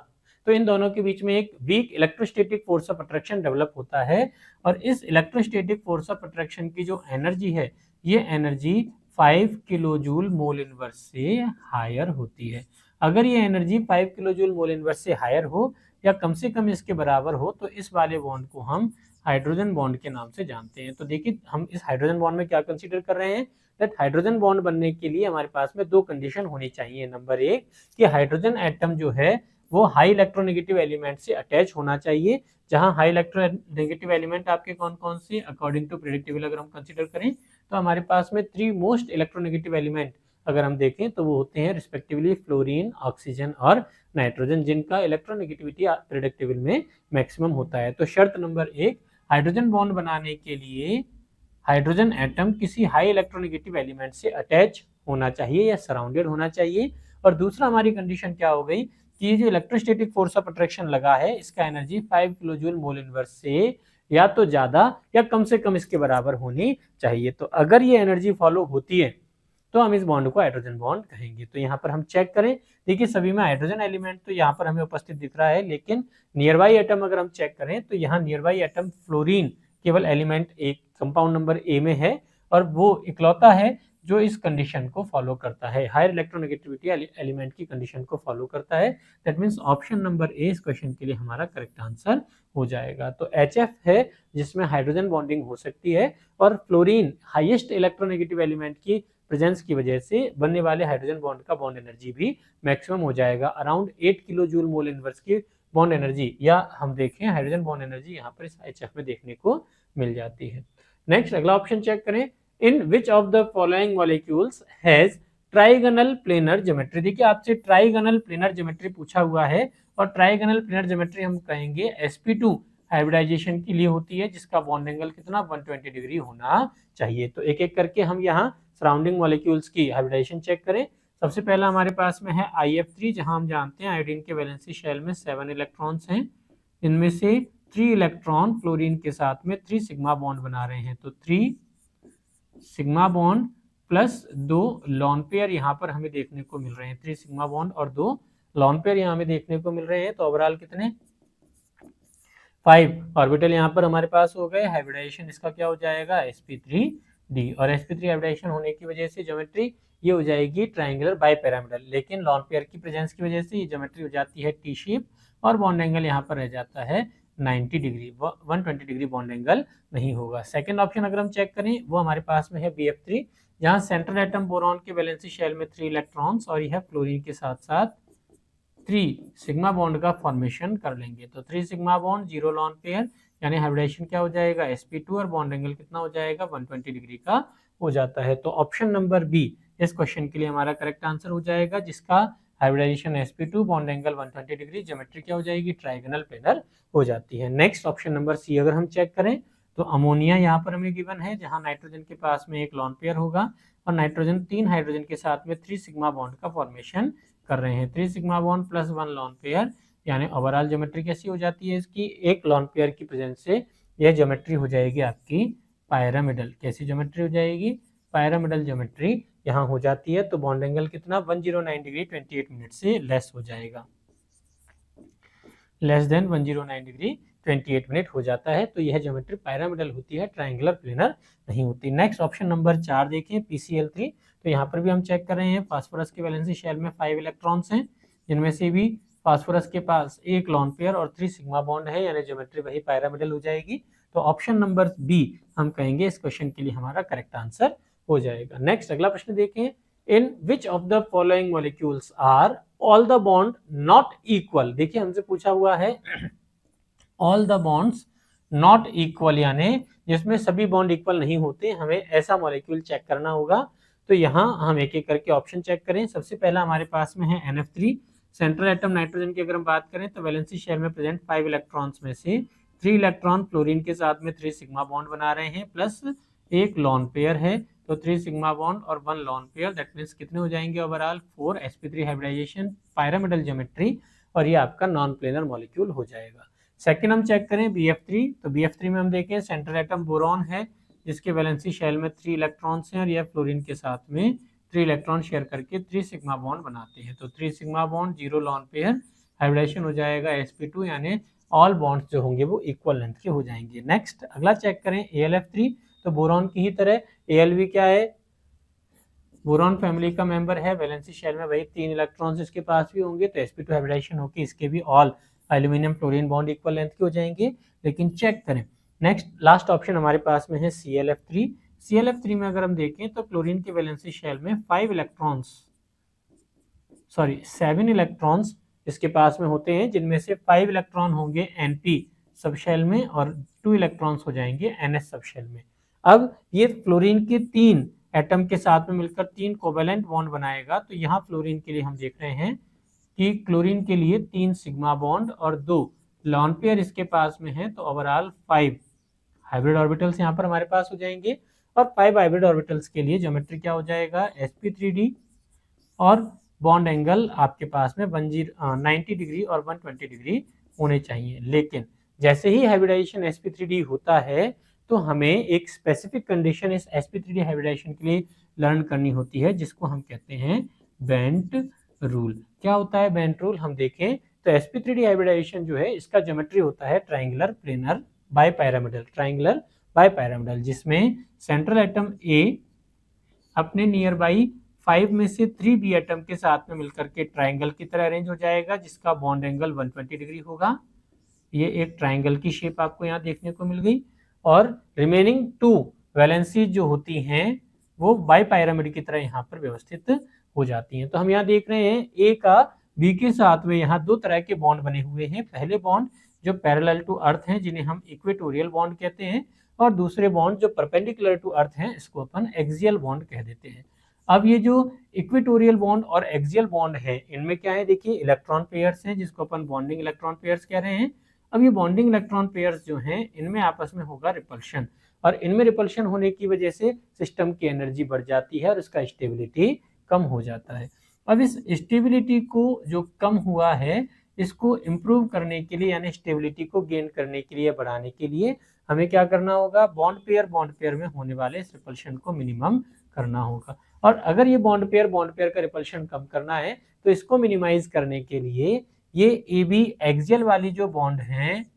तो इन दोनों के बीच में एक weak electrostatic force of attraction develop होता है और इस इलेक्ट्रोस्टैटिक फोर्स ऑफ अट्रैक्शन की जो एनर्जी है ये energy 5 kilo joule mole inverse से हायर होती है। अगर ये energy 5 kilo joule mole inverse से हायर हो या कम से कम इसके बराबर हो तो इस वाले बॉन्ड को हम हाइड्रोजन बॉन्ड के नाम से जानते हैं। तो देखिए हम इस हाइड्रोजन बॉन्ड में क्या कंसीडर कर रहे हैं दैट हाइड्रोजन बॉन्ड बनने के लिए हमारे पास में दो कंडीशन होनी चाहिए। नंबर एक कि हाइड्रोजन एटम जो है वो हाई इलेक्ट्रोनेगेटिव एलिमेंट से अटैच होना चाहिए, जहां हाई इलेक्ट्रोनेगेटिव एलिमेंट आपके कौन कौन से अकॉर्डिंग टू प्रेडिक्टेबल अगर हम कंसीडर करें तो हमारे पास में 3 मोस्ट इलेक्ट्रोनेगेटिव एलिमेंट अगर हम देखें तो वो होते हैं रिस्पेक्टिवली फ्लोरीन, ऑक्सीजन और नाइट्रोजन, जिनका इलेक्ट्रोनेगेटिविटी प्रेडिक्टेबल में मैक्सिमम होता है। तो शर्त नंबर एक, हाइड्रोजन बॉन्ड बनाने के लिए हाइड्रोजन एटम किसी हाई इलेक्ट्रोनेगेटिव एलिमेंट से अटैच होना चाहिए या सराउंडेड होना चाहिए। और दूसरा हमारी कंडीशन क्या हो गई कि ये जो इलेक्ट्रोस्टैटिक फोर्स ऑफ अट्रैक्शन लगा है इसका energy 5 kilo joule mole inverse से या तो ज्यादा या कम से कम इसके बराबर होनी चाहिए। तो अगर ये एनर्जी फॉलो होती है तो हम इस बॉन्ड को हाइड्रोजन बॉन्ड कहेंगे। तो यहाँ पर हम चेक करें, देखिए सभी में हाइड्रोजन एलिमेंट तो यहाँ पर हमें उपस्थित दिख रहा है, लेकिन नियर बाई एटम अगर हम चेक करें तो यहाँ नियर बाई एटम फ्लोरीन केवल एलिमेंट एक कंपाउंड नंबर ए में है और वो इकलौता है जो इस कंडीशन को फॉलो करता है, हायर इलेक्ट्रोनेगेटिविटी एलिमेंट की कंडीशन को फॉलो करता है। That means option number A इस क्वेश्चन के लिए हमारा करेक्ट आंसर हो जाएगा। तो HF है जिसमें हाइड्रोजन बॉन्डिंग हो सकती है और फ्लोरीन हाईएस्ट इलेक्ट्रोनेगेटिव एलिमेंट की प्रेजेंस की वजह से बनने वाले हाइड्रोजन बॉन्ड का बॉन्ड एनर्जी भी मैक्सिमम हो जाएगा, around 8 kilo joule mole inverse की बॉन्ड एनर्जी, या हम देखें हाइड्रोजन बॉन्ड एनर्जी यहाँ पर इस HF में देखने को मिल जाती है। नेक्स्ट अगला ऑप्शन चेक करें, in which of the following molecules has trigonal planar geometry. देखिए आपसे ट्राइगोनल प्लेनर ज्योमेट्री पूछा हुआ है और ट्राइगोनल प्लेनर ज्योमेट्री हम कहेंगे sp2 हाइब्रिडाइजेशन के लिए होती है जिसका बॉन्ड एंगल कितना 120 डिग्री होना चाहिए। तो एक एक करके हम यहाँ सराउंडिंग मॉलिक्यूल्स की हाइब्रिडाइजेशन चेक करें। सबसे पहला हमारे पास में है IF3, जहां हम जानते हैं आयोडीन के वैलेंसी शेल में 7 इलेक्ट्रॉन्स हैं, इनमें से 3 इलेक्ट्रॉन फ्लोरीन के साथ में 3 सिग्मा बॉन्ड बना रहे हैं। तो 3 sigma bond plus 2 lone pair यहाँ पर हमें देखने को मिल रहे हैं, 3 सिग्मा बॉन्ड और 2 लॉन पेयर यहाँ हमें देखने को मिल रहे हैं। तो ओवरऑल कितने 5 ऑर्बिटल यहाँ पर हमारे पास हो गए। हाइब्रिडाइजेशन इसका क्या हो जाएगा sp3d, और sp3 हाइब्रिडाइजेशन होने की वजह से ज्योमेट्री ये हो जाएगी ट्राइंगुलर बाइपिरामिडल, लेकिन लॉन पेयर की प्रेजेंस की वजह से ये ज्योमेट्री हो जाती है टी शेप और बॉन्ड एंगल यहाँ पर रह जाता है 90 डिग्री, 120 डिग्री बॉन्ड एंगल नहीं होगा। सेकंड ऑप्शन अगर हम चेक करें वो हमारे पास में है BF3, जहाँ सेंट्रल एटम बोरॉन के वैलेंसी शेल में 3 इलेक्ट्रॉन्स और यह फ्लोरीन के साथ साथ 3 सिग्मा बॉन्ड का फॉर्मेशन कर लेंगे। तो 3 सिग्मा बॉन्ड 0 लॉन पेयर, यानी हाइब्रिडाइजेशन क्या हो जाएगा sp2 और बॉन्ड एंगल कितना हो जाएगा 120 डिग्री का हो जाता है। तो ऑप्शन नंबर बी इस क्वेश्चन के लिए हमारा करेक्ट आंसर हो जाएगा, जिसका hybridisation sp2 bond angle 120 degree, geometry क्या हो जाएगी ट्राइगोनल प्लेनर हो जाती है। नेक्स्ट ऑप्शन नंबर सी अगर हम चेक करें तो अमोनिया यहाँ पर हमें गिवन है, जहाँ नाइट्रोजन के पास में एक लॉन पेयर होगा और नाइट्रोजन 3 हाइड्रोजन के साथ में 3 सिग्मा बॉन्ड का फॉर्मेशन कर रहे हैं, 3 sigma bond plus 1 lawn pair, यानी ओवरऑल ज्योमेट्री कैसी हो जाती है इसकी, एक लॉन पेयर की प्रेजेंस से यह ज्योमेट्री हो जाएगी आपकी पायरामिडल। कैसी ज्योमेट्री हो जाएगी, पायरामिडल ज्योमेट्री यहाँ हो जाती है। तो बॉन्ड एंगल कितना 109 डिग्री 28 मिनट से लेस हो जाएगा, लेस देन 109 डिग्री 28 मिनट हो जाता है। तो यह ज्योमेट्री पैरामिडल होती है, ट्रायंगुलर प्लेनर नहीं होती। नेक्स्ट ऑप्शन नंबर 4 देखें PCl3, तो यहाँ पर भी हम चेक कर रहे हैं फास्फोरस के वैलेंसी शेल में 5 इलेक्ट्रॉन्स हैं, जिनमें से भी फास्फोरस के पास एक लॉन पेयर और 3 सिग्मा बॉन्ड है, यानी ज्योमेट्री वही पायरामिडल हो जाएगी। तो ऑप्शन नंबर बी हम कहेंगे इस क्वेश्चन के लिए हमारा करेक्ट आंसर हो जाएगा। नेक्स्ट अगला प्रश्न देखें, in which of the following molecules are all the bond not equal. देखिए हमसे पूछा हुआ है all the bonds not equal, यानी जिसमें सभी बॉन्ड इक्वल नहीं होते, हमें ऐसा मॉलिक्यूल चेक करना होगा। तो यहाँ हम एक एक करके ऑप्शन चेक करें। सबसे पहला हमारे पास में है NF3। सेंट्रल एटम नाइट्रोजन की अगर हम बात करें तो वैलेंसी शेल में प्रेजेंट 5 इलेक्ट्रॉन्स में से 3 इलेक्ट्रॉन फ्लोरीन के साथ में 3 सिग्मा बॉन्ड बना रहे हैं, प्लस एक लॉन पेयर है, तो 3 सिग्मा बॉन्ड और 1 लॉन पेयर, दैट मीन्स कितने हो जाएंगे overall 4 sp3 hybridisation pyramidal geometry, और ये आपका नॉन प्लेनर मॉलिक्यूल हो जाएगा। सेकंड हम चेक करें BF3। तो BF3 में हम देखें सेंट्रल एटम बोरॉन है, जिसके वैलेंसी शेल में 3 इलेक्ट्रॉन्स हैं और यह फ्लोरीन के साथ में 3 इलेक्ट्रॉन शेयर करके 3 सिग्मा बॉन्ड बनाते हैं। तो 3 sigma bond 0 lone pair, hybridisation हो जाएगा sp2, यानी ऑल बॉन्ड्स जो होंगे वो इक्वल लेंथ के हो जाएंगे। नेक्स्ट अगला चेक करें AlF3। तो बोरॉन की ही तरह AlV क्या है, बोरॉन फैमिली का मेंबर है, वैलेंसी शेल में वही 3 इलेक्ट्रॉन्स इसके पास भी होंगे, तो sp2 हाइब्रिडाइजेशन होकर इसके भी all aluminium chlorine bond equal length के हो जाएंगे। लेकिन चेक करें नेक्स्ट लास्ट ऑप्शन हमारे पास में है ClF3। ClF3 में अगर हम देखें तो क्लोरीन के वैलेंसी शेल में 7 इलेक्ट्रॉन्स इसके पास में होते हैं, जिनमें से 5 इलेक्ट्रॉन होंगे Np सब शेल में और 2 इलेक्ट्रॉन्स हो जाएंगे NS सब शेल में। अब ये फ्लोरीन के 3 एटम के साथ में मिलकर 3 कोवेलेंट बॉन्ड बनाएगा। तो यहाँ फ्लोरीन के लिए हम देख रहे हैं कि क्लोरीन के लिए 3 सिग्मा बॉन्ड और 2 लॉन पेयर इसके पास में है, तो ओवरऑल 5 हाइब्रिड ऑर्बिटल्स यहाँ पर हमारे पास हो जाएंगे। और 5 हाइब्रिड ऑर्बिटल्स के लिए ज्योमेट्री क्या हो जाएगा sp3d, और बॉन्ड एंगल आपके पास में 90 डिग्री और 120 डिग्री होने चाहिए। लेकिन जैसे ही हाइब्रिडाइजेशन sp3d होता है तो हमें एक स्पेसिफिक कंडीशन इस sp3d हाइब्रिडाइजेशन के लिए लर्न करनी होती है, जिसको हम कहते हैं बेंट रूल। क्या होता है बेंट रूल, हम देखें तो sp3d हाइब्रिडाइजेशन जो है इसका ज्योमेट्री होता है ट्राइंगुलर प्लेनर बाइपैरामिडल, जिसमें सेंट्रल एटम A अपने नियर बाई 5 में से 3 B एटम के साथ में मिलकर के ट्राइंगल की तरह अरेंज हो जाएगा, जिसका बॉन्ड एंगल 120 डिग्री होगा। ये एक ट्राइंगल की शेप आपको यहाँ देखने को मिल गई, और रिमेनिंग 2 वैलेंसी जो होती हैं वो बाइपैरामिड की तरह यहाँ पर व्यवस्थित हो जाती हैं। तो हम यहाँ देख रहे हैं A का B के साथ में यहाँ 2 तरह के बॉन्ड बने हुए हैं। पहले बॉन्ड जो पैरेलल टू अर्थ हैं, जिन्हें हम इक्वेटोरियल बॉन्ड कहते हैं, और दूसरे बॉन्ड जो परपेंडिकुलर टू अर्थ हैं, इसको अपन एक्सियल बॉन्ड कह देते हैं। अब ये जो इक्वेटोरियल बॉन्ड और एक्सियल बॉन्ड है, इनमें क्या है, देखिए इलेक्ट्रॉन पेयर्स हैं, जिसको अपन बॉन्डिंग इलेक्ट्रॉन पेयर्स कह रहे हैं। अब ये बॉन्डिंग इलेक्ट्रॉन पेयर्स जो हैं, इनमें आपस में होगा रिपल्शन, और इनमें रिपल्शन होने की वजह से सिस्टम की एनर्जी बढ़ जाती है और इसका स्टेबिलिटी कम हो जाता है। अब इस स्टेबिलिटी को जो कम हुआ है, इसको इम्प्रूव करने के लिए, यानी स्टेबिलिटी को गेन करने के लिए, बढ़ाने के लिए हमें क्या करना होगा, बॉन्ड पेयर में होने वाले इस रिपल्शन को मिनिमम करना होगा। और अगर ये बॉन्ड पेयर का रिपल्शन कम करना है, तो इसको मिनिमाइज करने के लिए ये AB एक्सियल वाली जो बॉन्ड हैं,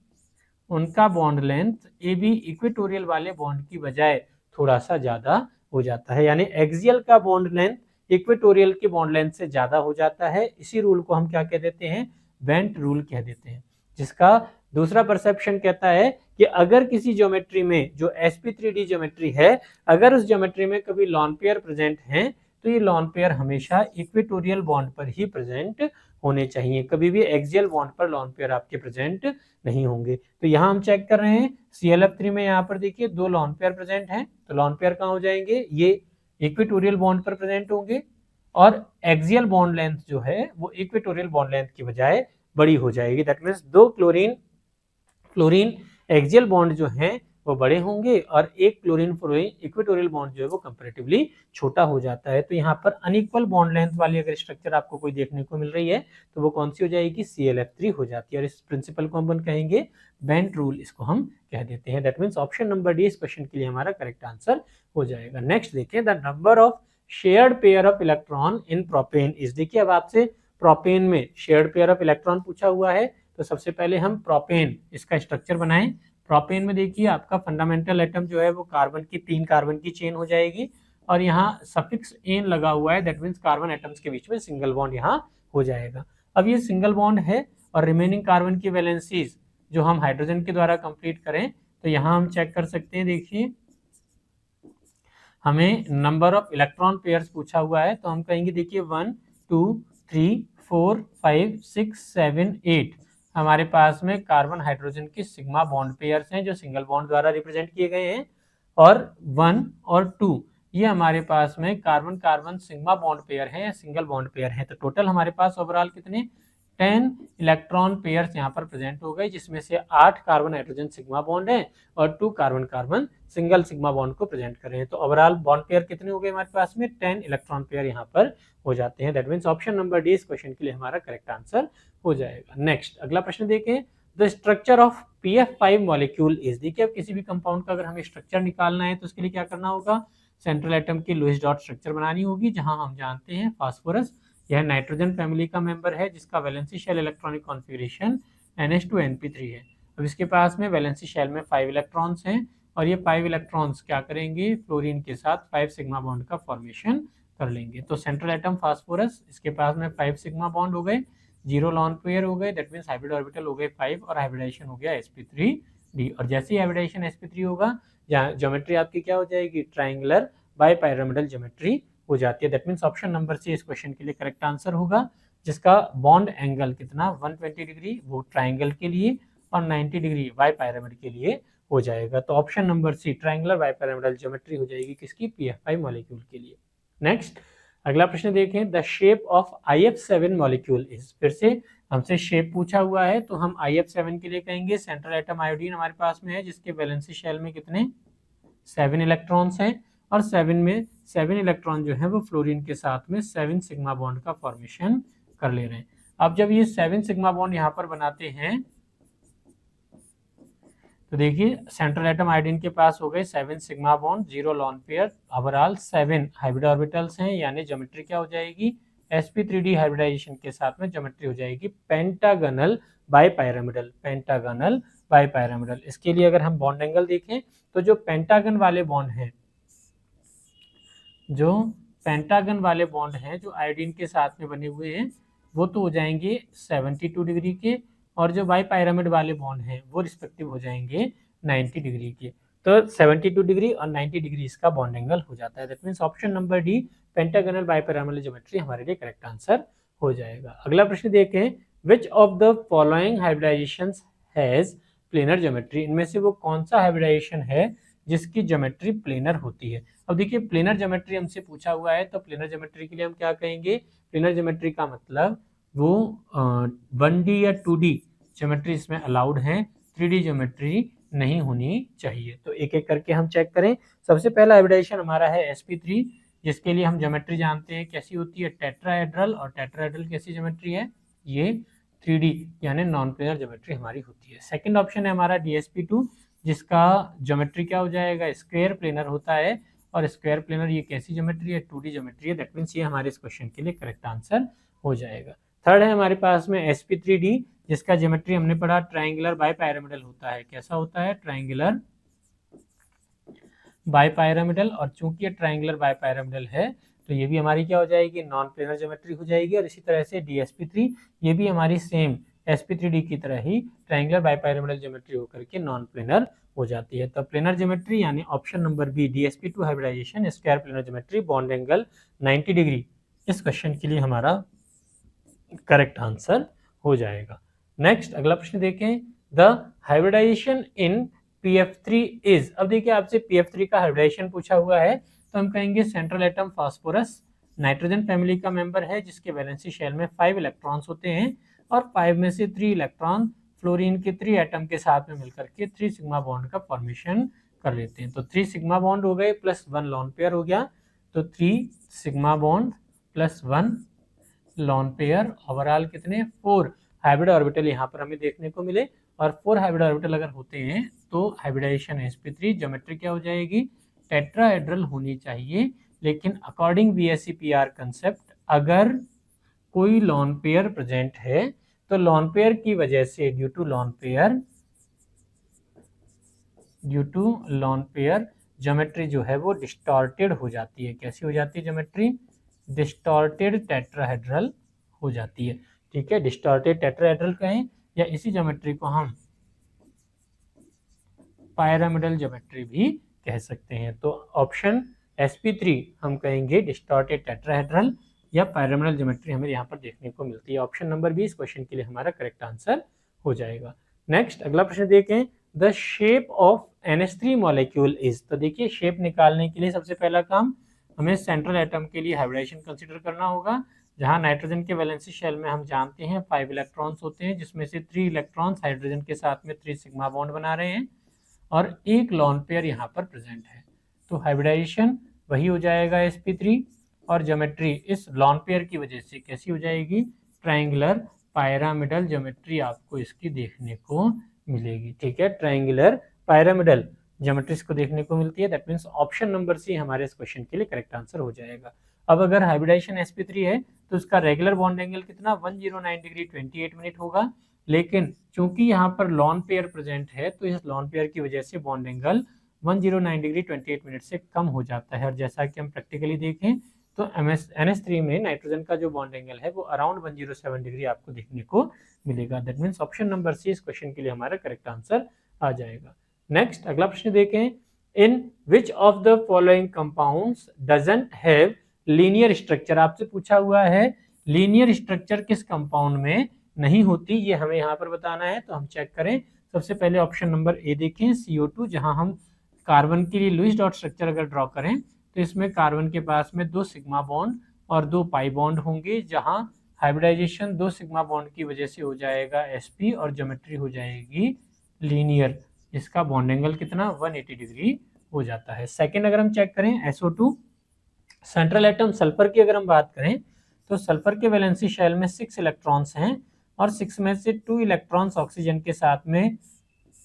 उनका बॉन्ड लेंथ AB इक्वेटोरियल वाले बॉन्ड की बजाय थोड़ा सा ज्यादा हो जाता है, यानी एक्सियल का बॉन्ड लेंथ इक्वेटोरियल के बॉन्ड लेंथ से ज्यादा हो जाता है। इसी रूल को हम क्या कह देते हैं, बेंट रूल कह देते हैं, जिसका दूसरा परसेप्शन कहता है कि अगर किसी ज्योमेट्री में जो sp3d ज्योमेट्री है, अगर उस ज्योमेट्री में कभी लॉन पेयर प्रेजेंट हैं, तो ये लॉन पेयर हमेशा इक्वेटोरियल बॉन्ड पर ही प्रेजेंट होने चाहिए, कभी भी एक्सियल बॉन्ड पर लॉन पेयर आपके प्रेजेंट नहीं होंगे। तो यहाँ हम चेक कर रहे हैं ClF3 में, यहाँ पर देखिए 2 लॉन पेयर प्रेजेंट हैं, तो लॉन पेयर कहाँ हो जाएंगे, ये इक्वेटोरियल बॉन्ड पर प्रेजेंट होंगे, और एक्सियल बॉन्ड लेंथ जो है वो इक्वेटोरियल बॉन्ड लेंथ की बजाय बड़ी हो जाएगी। That means 2 chlorine axial bond जो हैं वो बड़े होंगे, और एक क्लोरीन इक्वेटोरियल बॉन्ड जो है वो कंपैरेटिवली छोटा हो जाता है। तो यहाँ पर अनइक्वल बॉन्ड लेंथ वाली अगर स्ट्रक्चर आपको कोई देखने को मिल रही है, तो वो कौन सी हो जाएगी, ClF3 हो जाती है, और इस प्रिंसिपल को हम कहेंगे बेंट रूल, इसको हम कह देते हैं। That means option number D इस क्वेश्चन के लिए हमारा करेक्ट आंसर हो जाएगा। नेक्स्ट देखिए, the number of shared pair of electron in propane is. देखिए अब आपसे प्रोपेन में शेयर्ड पेयर ऑफ इलेक्ट्रॉन पूछा हुआ है, तो सबसे पहले हम प्रोपेन इसका स्ट्रक्चर बनाएं। प्रोपेन में देखिए आपका फंडामेंटल एटम जो है वो कार्बन की 3 कार्बन की चेन हो जाएगी, और यहाँ सफिक्स एन लगा हुआ है, दैट मीन्स कार्बन एटम्स के बीच में सिंगल बॉन्ड यहाँ हो जाएगा। अब ये सिंगल बॉन्ड है और रिमेनिंग कार्बन की वैलेंसीज जो हम हाइड्रोजन के द्वारा कंप्लीट करें तो यहाँ हम चेक कर सकते हैं। देखिए हमें नंबर ऑफ इलेक्ट्रॉन पेयर्स पूछा हुआ है तो हम कहेंगे देखिए 1 2 3 4 5 6 7 8 हमारे पास में कार्बन हाइड्रोजन के सिग्मा बॉन्ड पेयर्स हैं जो सिंगल बॉन्ड द्वारा रिप्रेजेंट किए गए हैं, और 1 और 2 ये हमारे पास में carbon carbon sigma bond pair है या सिंगल बॉन्ड पेयर है। तो टोटल हमारे पास ओवरऑल कितने 10 इलेक्ट्रॉन पेयर्स यहाँ पर प्रेजेंट हो गए, जिसमें से 8 कार्बन हाइड्रोजन सिग्मा बॉन्ड है और 2 carbon carbon single sigma bond को प्रेजेंट कर रहे हैं। तो ओवरऑल बॉन्ड पेयर कितने हो गए हमारे पास में 10 इलेक्ट्रॉन पेयर यहाँ पर हो जाते हैं। That means option number D इस क्वेश्चन के लिए हमारा करेक्ट आंसर हो जाएगा। नेक्स्ट अगला प्रश्न देखें, the structure of PF5 molecule is. देखिए अब किसी भी कंपाउंड का अगर हमें स्ट्रक्चर निकालना है तो उसके लिए क्या करना होगा, सेंट्रल एटम की लुईस डॉट स्ट्रक्चर बनानी होगी, जहां हम जानते हैं फास्फोरस यह नाइट्रोजन फैमिली का मेंबर है जिसका valency shell electronic configuration NH2NP3 है। अब इसके पास में वैलेंसी शेल में 5 इलेक्ट्रॉन्स हैं और ये 5 इलेक्ट्रॉन्स क्या करेंगे, फ्लोरीन के साथ 5 सिग्मा बॉन्ड का फॉर्मेशन कर लेंगे। तो सेंट्रल एटम फास्फोरस इसके पास में 5 सिग्मा बॉन्ड हो गए, 0 लॉन पेयर हो गए, दैट मीन्स हाइब्रिड ऑर्बिटल हो गए 5 और हाइब्रिडाइजेशन हो गया sp3d। और जैसे ही हाइब्रिडाइजेशन sp3 होगा ज्योमेट्री आपकी क्या हो जाएगी, ट्राइंगुलर बाइपिरामिडल ज्योमेट्री हो जाती है। That means option number C इस क्वेश्चन के लिए करेक्ट आंसर होगा, जिसका बॉन्ड एंगल कितना 120 डिग्री वो ट्राइंगल के लिए और 90 डिग्री बाइपिरामिड के लिए हो जाएगा। तो option number C triangular bipyramidal geometry हो जाएगी किसकी, PF5 मॉलिक्यूल के लिए। नेक्स्ट अगला प्रश्न देखें, the shape of IF7 molecule is. फिर से हमसे शेप पूछा हुआ है तो हम IF7 के लिए कहेंगे सेंट्रल एटम आयोडीन हमारे पास में है जिसके वैलेंसी शेल में कितने 7 इलेक्ट्रॉन्स हैं और 7 इलेक्ट्रॉन जो है वो फ्लोरीन के साथ में 7 सिग्मा बॉन्ड का फॉर्मेशन कर ले रहे हैं। अब जब ये 7 सिग्मा बॉन्ड यहाँ पर बनाते हैं तो देखिए सेंट्रल एटम आयोडीन के पास हो गए 7 sigma bond, 0 lone pair, overall 7 hybrid orbitals हैं, यानी ज्योमेट्री क्या हो जाएगी, sp3d हाइब्रिडाइजेशन के साथ में ज्योमेट्री हो जाएगी पेंटागनल बाइपिरामिडल, पेंटागनल बाइपिरामिडल। इसके लिए अगर हम बॉन्ड एंगल देखें तो जो पेंटागन वाले बॉन्ड हैं, जो पेंटागन वाले बॉन्ड हैं जो आयोडीन के साथ में बने हुए हैं वो तो हो जाएंगे 72 डिग्री के, और जो बाइपिरामिड वाले बॉन्ड हैं वो रिस्पेक्टिव हो जाएंगे 90 डिग्री के। तो 72 डिग्री और 90 डिग्री इसका बॉन्ड एंगल हो जाता है। That means option number D pentagonal bipyramidal geometry हमारे लिए करेक्ट आंसर हो जाएगा। अगला प्रश्न देखें, which of the following hybridisations has planar geometry. इनमें से वो कौन सा हाइब्रिडाइजेशन है जिसकी ज्योमेट्री प्लेनर होती है। अब देखिए प्लेनर ज्योमेट्री हमसे पूछा हुआ है तो प्लेनर ज्योमेट्री के लिए हम क्या कहेंगे, प्लेनर ज्योमेट्री का मतलब वो 1D या 2D ज्योमेट्री इसमें अलाउड है, 3D ज्योमेट्री नहीं होनी चाहिए। तो एक एक करके हम चेक करें। सबसे पहला हाइब्रिडाइजेशन हमारा है sp3, जिसके लिए हम ज्योमेट्री जानते हैं कैसी होती है, टेट्राहेड्रल, और टेट्राहेड्रल कैसी ज्योमेट्री है, ये 3D यानी नॉन प्लेनर ज्योमेट्री हमारी होती है। सेकंड ऑप्शन है हमारा dsp2, जिसका ज्योमेट्री क्या हो जाएगा, स्क्वायर प्लेनर होता है, और स्क्वायर प्लेनर ये कैसी ज्योमेट्री है, 2D ज्योमेट्री है। दैट मीन्स ये हमारे इस क्वेश्चन के लिए करेक्ट आंसर हो जाएगा। थर्ड है हमारे पास में sp3d, जिसका ज्योमेट्री हमने पढ़ा ट्राइंगुलर बाइपिरामिडल होता है। कैसा होता है, ट्राइंगुलर बाइपिरामिडल, और चूंकि ये ट्राइंगुलर बाइपिरामिडल है तो ये भी हमारी क्या हो जाएगी, नॉन प्लेनर ज्योमेट्री हो जाएगी। और इसी तरह से dsp3 ये भी हमारी सेम sp3d की तरह ही ट्राइंगुलर बाइपिरामिडल ज्योमेट्री होकर के नॉन प्लेनर हो जाती है। तो प्लेनर ज्योमेट्री यानी option number B dsp2 hybridisation square planar geometry bond angle 90 degree इस क्वेश्चन के लिए हमारा करेक्ट आंसर हो जाएगा। नेक्स्ट अगला प्रश्न देखें, the hybridisation in PF3 is. अब देखिए आपसे PF3 का हाइब्रिडाइजेशन पूछा हुआ है तो हम कहेंगे central atom phosphorus nitrogen family का मेंबर है जिसके वैलेंसी शेल में 5 इलेक्ट्रॉन्स होते हैं और 5 में से 3 इलेक्ट्रॉन फ्लोरीन के 3 एटम के साथ में मिलकर के 3 सिग्मा बॉन्ड का फॉर्मेशन कर लेते हैं। तो 3 सिग्मा बॉन्ड हो गए प्लस 1 लॉन पेयर हो गया, तो 3 sigma bond plus 1 lawn pair, overall कितने 4 हाइब्रिड ऑर्बिटल यहाँ पर हमें देखने को मिले। और 4 हाइब्रिड ऑर्बिटल अगर होते हैं तो हाइब्रिडाइजेशन sp3 ज्योमेट्री क्या हो जाएगी, टेट्राहेड्रल होनी चाहिए। लेकिन अकॉर्डिंग VSEPR कंसेप्ट अगर कोई लॉन पेयर प्रेजेंट है तो लॉन पेयर की वजह से due to lone pair geometry जो है वो डिस्टॉर्टेड हो जाती है। कैसी हो जाती है ज्योमेट्री, डिस्टॉर्टेड टेट्राहेड्रल हो जाती है। ठीक है, डिस्टॉर्टेड टेट्राहेड्रल कहें या इसी ज्योमेट्री को हम पायरामिडल ज्योमेट्री भी कह सकते हैं। तो ऑप्शन sp3 हम कहेंगे डिस्टॉर्टेड टेट्राहेड्रल या पायरामिडल ज्योमेट्री हमें यहाँ पर देखने को मिलती है। ऑप्शन नंबर 20 क्वेश्चन के लिए हमारा करेक्ट आंसर हो जाएगा। नेक्स्ट अगला प्रश्न देखें, the shape of NH3 molecule is. तो देखिए शेप निकालने के लिए सबसे पहला काम हमें सेंट्रल एटम के लिए हाइब्रिडाइजेशन कंसीडर करना होगा, जहां नाइट्रोजन के वैलेंसी शेल में हम जानते हैं 5 इलेक्ट्रॉन्स होते हैं, जिसमें से 3 इलेक्ट्रॉन्स हाइड्रोजन के साथ में 3 सिग्मा बॉन्ड बना रहे हैं और एक लॉन पेयर यहाँ पर प्रेजेंट है। तो हाइब्रिडाइजेशन वही हो जाएगा sp3 और ज्योमेट्री इस लॉन पेयर की वजह से कैसी हो जाएगी, ट्रायंगुलर पायरामिडल ज्योमेट्री आपको इसकी देखने को मिलेगी। ठीक है, ट्रायंगुलर पायरामिडल ज्योमेट्री को देखने को मिलती है। That means option number C हमारे इस क्वेश्चन के लिए करेक्ट आंसर हो जाएगा। अब अगर हाइब्रिडाइजेशन sp3 है तो इसका रेगुलर बॉन्ड एंगल कितना 109 डिग्री 28 मिनट होगा, लेकिन चूंकि यहाँ पर लॉन पेयर प्रेजेंट है तो इस लॉन पेयर की वजह से बॉन्ड एंगल 109 डिग्री 28 मिनट से कम हो जाता है। और जैसा कि हम प्रैक्टिकली देखें तो NH3 में नाइट्रोजन का जो बॉन्ड एंगल है वो अराउंड 107 डिग्री आपको देखने को मिलेगा। That means option number C इस क्वेश्चन के लिए हमारा करेक्ट आंसर आ जाएगा। नेक्स्ट अगला प्रश्न देखें, in which of the following compounds doesn't have linear structure. आपसे पूछा हुआ है लीनियर स्ट्रक्चर किस कंपाउंड में नहीं होती, ये हमें यहाँ पर बताना है। तो हम चेक करें, सबसे पहले ऑप्शन नंबर ए देखें CO2, जहां हम कार्बन के लिए लुईस डॉट स्ट्रक्चर अगर ड्रॉ करें तो इसमें कार्बन के पास में 2 सिग्मा बॉन्ड और 2 पाई बॉन्ड होंगे, जहां हाइब्रिडाइजेशन 2 सिग्मा बॉन्ड की वजह से हो जाएगा sp और ज्योमेट्री हो जाएगी लीनियर, जिसका बॉन्ड एंगल कितना 180 डिग्री हो जाता है। सेकेंड अगर हम चेक करें SO2, सेंट्रल एटम सल्फर की अगर हम बात करें तो सल्फर के वैलेंसी शेल में 6 इलेक्ट्रॉन्स हैं और 6 में से 2 इलेक्ट्रॉन्स ऑक्सीजन के साथ में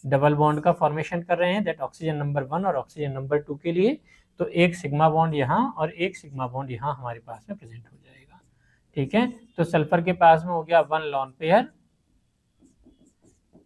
डबल बॉन्ड का फॉर्मेशन कर रहे हैं, दैट ऑक्सीजन नंबर 1 और ऑक्सीजन नंबर 2 के लिए। तो एक सिग्मा बॉन्ड यहाँ और एक सिग्मा बॉन्ड यहाँ हमारे पास में प्रेजेंट हो जाएगा। ठीक है, तो सल्फर के पास में हो गया 1 lone pair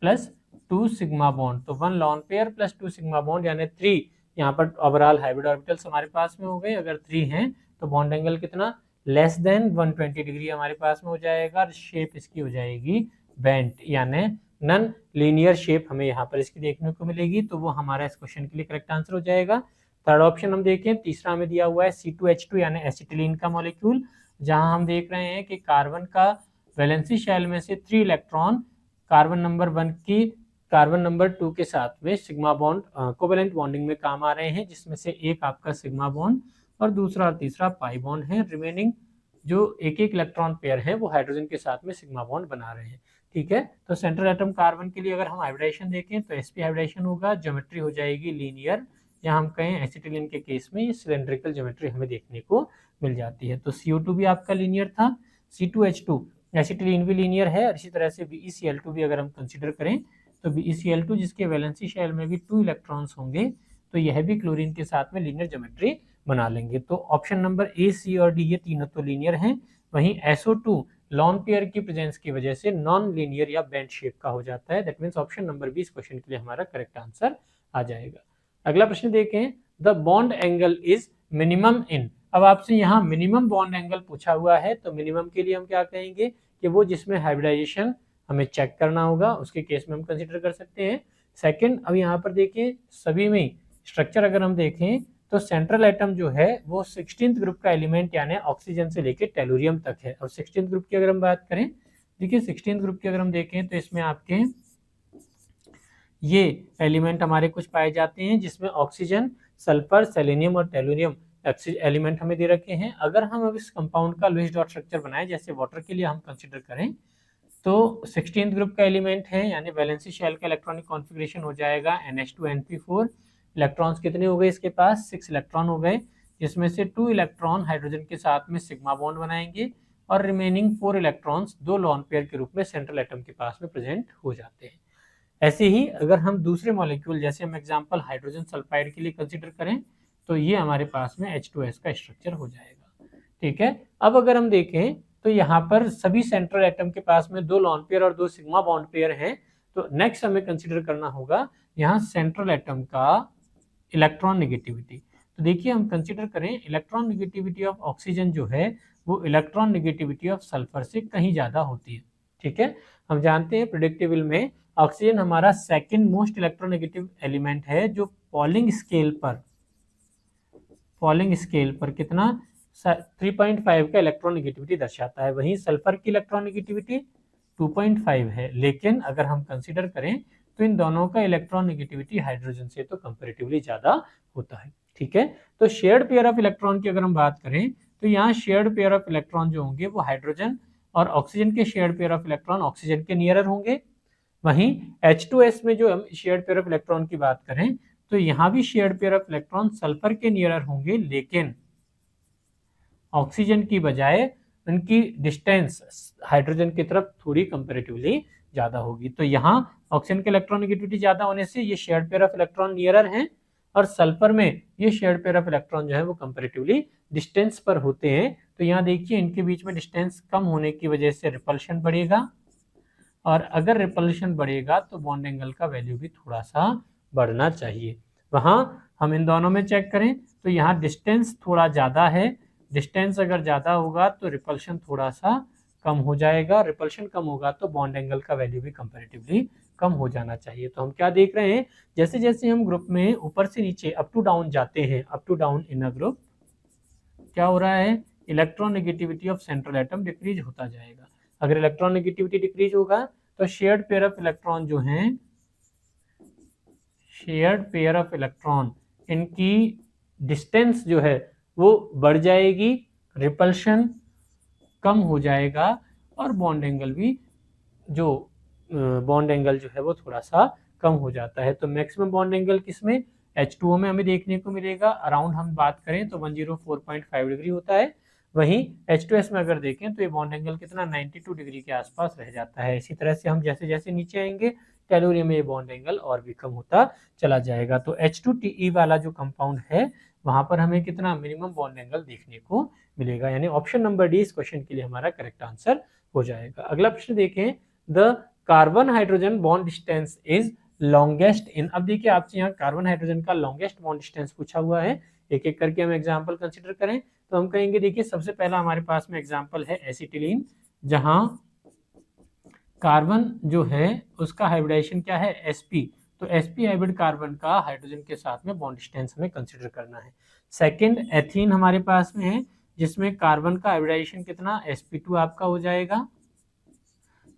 plus 2 sigma bond, तो 1 lone pair plus 2 sigma bond यानी 3 यहाँ पर ओवरऑल हाइब्रिड ऑर्बिटल्स हमारे पास में हो गए। अगर 3 हैं तो बॉन्ड एंगल कितना लेस देन 120 डिग्री हमारे पास में हो जाएगा और शेप इसकी हो जाएगी बेंट, यानी नन लीनियर शेप हमें यहाँ पर इसकी देखने को मिलेगी। तो वो हमारा इस क्वेश्चन के लिए करेक्ट आंसर हो जाएगा। थर्ड ऑप्शन हम देखें, तीसरा हमें दिया हुआ है C2H2 यानी एसिटिलीन का मॉलिक्यूल, जहां हम देख रहे हैं कि कार्बन का वैलेंसी शेल में से 3 इलेक्ट्रॉन कार्बन नंबर 1 की कार्बन नंबर 2 के साथ में सिग्मा बॉन्ड कोवेलेंट बॉन्डिंग में काम आ रहे हैं, जिसमें से एक आपका सिग्मा बॉन्ड और दूसरा और तीसरा पाई बॉन्ड है। रिमेनिंग जो एक एक इलेक्ट्रॉन पेयर है वो हाइड्रोजन के साथ में सिग्मा बॉन्ड बना रहे हैं। ठीक है, तो सेंट्रल एटम कार्बन के लिए अगर हम हाइब्रिडाइजेशन देखें तो sp हाइब्रिडाइजेशन होगा, ज्योमेट्री हो जाएगी लीनियर, या हम कहें एसिटिलीन के केस में ये सिलेंड्रिकल ज्योमेट्री हमें देखने को मिल जाती है। तो CO2 भी आपका लीनियर था, C2H2 एसिटिलीन भी लीनियर है, और इसी तरह से BeCl2 भी अगर हम कंसिडर करें तो BeCl2 जिसके वैलेंसी शेल में भी 2 इलेक्ट्रॉन्स होंगे तो यह भी क्लोरीन के साथ में लीनियर ज्योमेट्री बना लेंगे। तो ऑप्शन नंबर A, C और D ये तीनों तो लीनियर हैं, वहीं SO2 लॉन पेयर की प्रेजेंस की वजह से नॉन लीनियर या बेंट शेप का हो जाता है। That means option number 20 question के लिए हमारा करेक्ट आंसर आ जाएगा। अगला प्रश्न देखें, the bond angle is minimum in. अब आपसे यहाँ मिनिमम बॉन्ड एंगल पूछा हुआ है, तो मिनिमम के लिए हम क्या कहेंगे कि वो जिसमें हाइब्रिडाइजेशन हमें चेक करना होगा उसके केस में हम कंसीडर कर सकते हैं। सेकंड, अब यहाँ पर देखिए सभी में स्ट्रक्चर अगर हम देखें तो सेंट्रल एटम जो है वो 16th ग्रुप का एलिमेंट यानी ऑक्सीजन से लेकर टेलुरियम तक है। और 16th ग्रुप की अगर हम बात करें, देखिए 16th ग्रुप की अगर हम देखें तो इसमें आपके ये एलिमेंट हमारे कुछ पाए जाते हैं, जिसमें ऑक्सीजन, सल्फर, सेलेनियम और टेलुरियम एलिमेंट हमें दे रखे हैं। अगर हम अब इस कंपाउंड का लुईस डॉट स्ट्रक्चर बनाएं, जैसे वाटर के लिए हम कंसिडर करें, तो 16th ग्रुप का एलिमेंट है यानी वैलेंसी शेल का इलेक्ट्रॉनिक कॉन्फ़िगरेशन हो जाएगा NH2NP4। इलेक्ट्रॉन्स कितने हो गए इसके पास 6 इलेक्ट्रॉन हो गए, जिसमें से 2 इलेक्ट्रॉन हाइड्रोजन के साथ में सिग्मा बॉन्ड बनाएंगे और रिमेनिंग 4 इलेक्ट्रॉन्स 2 लॉन पेयर के रूप में सेंट्रल एटम के पास में प्रेजेंट हो जाते हैं। ऐसे ही अगर हम दूसरे मॉलिक्यूल जैसे हम एग्जांपल हाइड्रोजन सल्फाइड के लिए कंसीडर करें तो ये हमारे पास में H2S का स्ट्रक्चर हो जाएगा। ठीक है, अब अगर हम देखें तो यहाँ पर सभी सेंट्रल एटम के पास में 2 लॉन पेयर और 2 सिग्मा बॉन्ड पेयर हैं। तो नेक्स्ट हमें कंसीडर करना होगा यहाँ सेंट्रल एटम का इलेक्ट्रॉन नेगेटिविटी। तो देखिए हम कंसीडर करें इलेक्ट्रॉन नेगेटिविटी ऑफ ऑक्सीजन जो है वो इलेक्ट्रॉन नेगेटिविटी ऑफ सल्फर से कहीं ज़्यादा होती है। ठीक है, हम जानते हैं प्रेडिक्टेबल में ऑक्सीजन हमारा सेकंड मोस्ट इलेक्ट्रोनेगेटिव एलिमेंट है, जो पॉलिंग स्केल पर कितना 3.5 का इलेक्ट्रोनेगेटिविटी दर्शाता है। वहीं सल्फर की इलेक्ट्रोनेगेटिविटी 2.5 है, लेकिन अगर हम कंसीडर करें तो इन दोनों का इलेक्ट्रोनेगेटिविटी हाइड्रोजन से तो कंपैरेटिवली ज़्यादा होता है। ठीक है, तो शेयर्ड पेयर ऑफ इलेक्ट्रॉन की अगर हम बात करें तो यहाँ शेयर्ड पेयर ऑफ इलेक्ट्रॉन जो होंगे वो हाइड्रोजन और ऑक्सीजन के shared pair of electron oxygen के नियरर होंगे। वहीं H2S में जो हम शेयर्ड पेयर ऑफ इलेक्ट्रॉन की बात करें तो यहाँ भी shared pair of electron sulphur के नियरर होंगे, लेकिन ऑक्सीजन की बजाय उनकी डिस्टेंस हाइड्रोजन की तरफ थोड़ी कंपैरेटिवली ज़्यादा होगी। तो यहाँ ऑक्सीजन के इलेक्ट्रोनेगेटिविटी ज़्यादा होने से ये shared pair of electron nearer हैं, और सल्फर में ये शेयर्ड पेयर ऑफ इलेक्ट्रॉन जो है वो कंपैरेटिवली डिस्टेंस पर होते हैं। तो यहाँ देखिए इनके बीच में डिस्टेंस कम होने की वजह से रिपल्शन बढ़ेगा, और अगर रिपल्शन बढ़ेगा तो बॉन्ड एंगल का वैल्यू भी थोड़ा सा बढ़ना चाहिए। वहाँ हम इन दोनों में चेक करें तो यहाँ डिस्टेंस थोड़ा ज़्यादा है, डिस्टेंस अगर ज़्यादा होगा तो रिपल्शन थोड़ा सा कम हो जाएगा, रिपल्शन कम होगा तो बॉन्ड एंगल का वैल्यू भी कंपैरेटिवली कम हो जाना चाहिए। तो हम क्या देख रहे हैं, जैसे जैसे हम ग्रुप में ऊपर से नीचे अप टू डाउन जाते हैं, up to down in a group, क्या हो रहा है, electronegativity of central atom decrease होता जाएगा। अगर इलेक्ट्रोनेगेटिविटी डिक्रीज होगा तो शेयर्ड पेयर ऑफ इलेक्ट्रॉन जो हैं, शेयर्ड पेयर ऑफ इलेक्ट्रॉन इनकी डिस्टेंस जो है वो बढ़ जाएगी, रिपल्शन कम हो जाएगा, और बॉन्ड एंगल भी बॉन्ड एंगल जो है वो थोड़ा सा कम हो जाता है। तो मैक्सिमम बॉन्ड एंगल किसमें, H2O में हमें देखने को मिलेगा, अराउंड हम बात करें तो 104.5 डिग्री होता है। वहीं H2S में अगर देखें तो ये बॉन्ड एंगल कितना 92 डिग्री के आसपास रह जाता है। इसी तरह से हम जैसे जैसे नीचे आएंगे टेलुरियम में ये बॉन्ड एंगल और भी कम होता चला जाएगा। तो H2TE वाला जो कंपाउंड है वहां पर हमें कितना मिनिमम बॉन्ड एंगल देखने को मिलेगा, यानी ऑप्शन नंबर डी इस क्वेश्चन के लिए हमारा करेक्ट आंसर हो जाएगा। अगला प्रश्न देखें, the carbon hydrogen bond distance is longest in. अब देखिए आपसे यहाँ कार्बन हाइड्रोजन का लॉन्गेस्ट बॉन्ड डिस्टेंस पूछा हुआ है। एक एक करके हम एग्जांपल कंसीडर करें तो हम कहेंगे, देखिए सबसे पहला हमारे पास में एग्जांपल है एसिटिलीन, जहां कार्बन जो है उसका हाइब्रिडाइजेशन क्या है, sp। तो sp हाइब्रिड कार्बन का हाइड्रोजन के साथ में बॉन्ड डिस्टेंस हमें कंसीडर करना है। सेकंड एथीन हमारे पास में है, जिसमें कार्बन का हाइब्रिडाइजेशन कितना sp2 आपका हो जाएगा,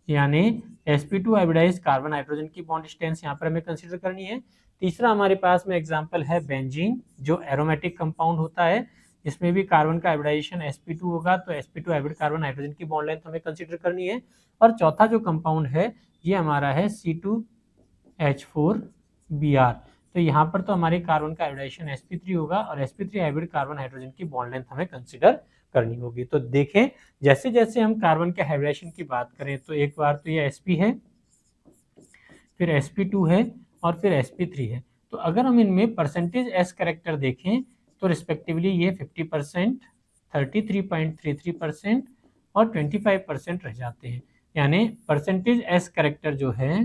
यानी sp2 हाइब्रिडाइज कार्बन हाइड्रोजन की बॉन्ड डिस्टेंस यहाँ पर हमें कंसीडर करनी है। तीसरा हमारे पास में एग्जांपल है बेंजीन, जो एरोमेटिक कंपाउंड होता है, इसमें भी कार्बन का हाइब्रिडाइजेशन sp2 होगा, तो sp2 हाइब्रिड कार्बन हाइड्रोजन की बॉन्ड लेंथ हमें कंसीडर करनी है। और चौथा जो कंपाउंड है ये हमारा है C2H4Br। तो यहाँ पर तो हमारे कार्बन का हाइब्रिडाइजेशन sp3 होगा, और sp3 हाइब्रिड कार्बन हाइड्रोजन की बॉन्ड लेंथ हमें कंसीडर करनी होगी। तो देखें जैसे जैसे हम कार्बन के हाइब्रिडाइजेशन की बात करें तो एक बार तो ये sp है, फिर sp2 है, और फिर sp3 है। तो अगर हम इनमें परसेंटेज s कैरेक्टर देखें तो रिस्पेक्टिवली ये 50%, 33.33% और 25% रह जाते हैं, यानी परसेंटेज s कैरेक्टर जो है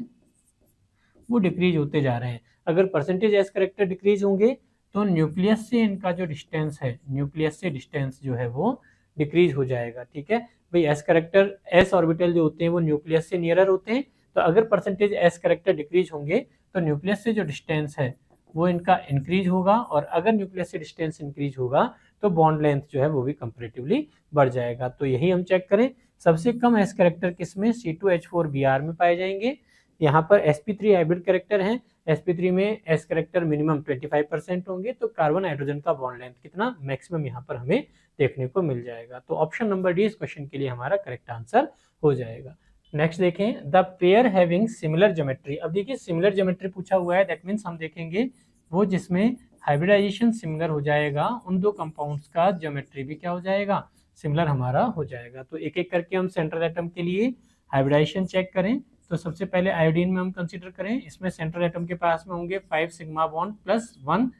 वो डिक्रीज होते जा रहे हैं। अगर परसेंटेज s कैरेक्टर डिक्रीज होंगे तो न्यूक्लियस से इनका जो डिस्टेंस है, न्यूक्लियस से डिस्टेंस जो है वो डिक्रीज हो जाएगा। ठीक है भाई, s कैरेक्टर s ऑर्बिटल जो होते हैं वो न्यूक्लियस से नियरर होते हैं, तो अगर परसेंटेज s कैरेक्टर डिक्रीज होंगे तो न्यूक्लियस से जो डिस्टेंस है वो इनका इंक्रीज होगा, और अगर न्यूक्लियस से डिस्टेंस इंक्रीज होगा तो बॉन्ड लेंथ जो है वो भी कंपैरेटिवली बढ़ जाएगा। तो यही हम चेक करें, सबसे कम s कैरेक्टर किसमें, C2H4Br में पाए जाएंगे। यहाँ पर sp3 हाइब्रिड कैरेक्टर है, sp3 में s कैरेक्टर मिनिमम 25% होंगे, तो कार्बन हाइड्रोजन का बॉन्ड लेंथ कितना मैक्सिमम यहाँ पर हमें देखने को मिल जाएगा। तो ऑप्शन नंबर डी इस क्वेश्चन के लिए हमारा करेक्ट आंसर हो जाएगा। नेक्स्ट देखें, the pair having similar geometry. अब देखिए सिमिलर ज्योमेट्री पूछा हुआ है, दैट मीन्स हम देखेंगे वो जिसमें हाइब्रिडाइजेशन सिमिलर हो जाएगा, उन दो कंपाउंड्स का ज्योमेट्री भी क्या हो जाएगा, सिमिलर हमारा हो जाएगा। तो एक एक करके हम सेंट्रल एटम के लिए हाइब्रिडाइजेशन चेक करें। तो सबसे पहले आयोडीन में हम कंसीडर करें, इसमें सेंट्रल एटम के पास में होंगे 5 sigma bond plus 1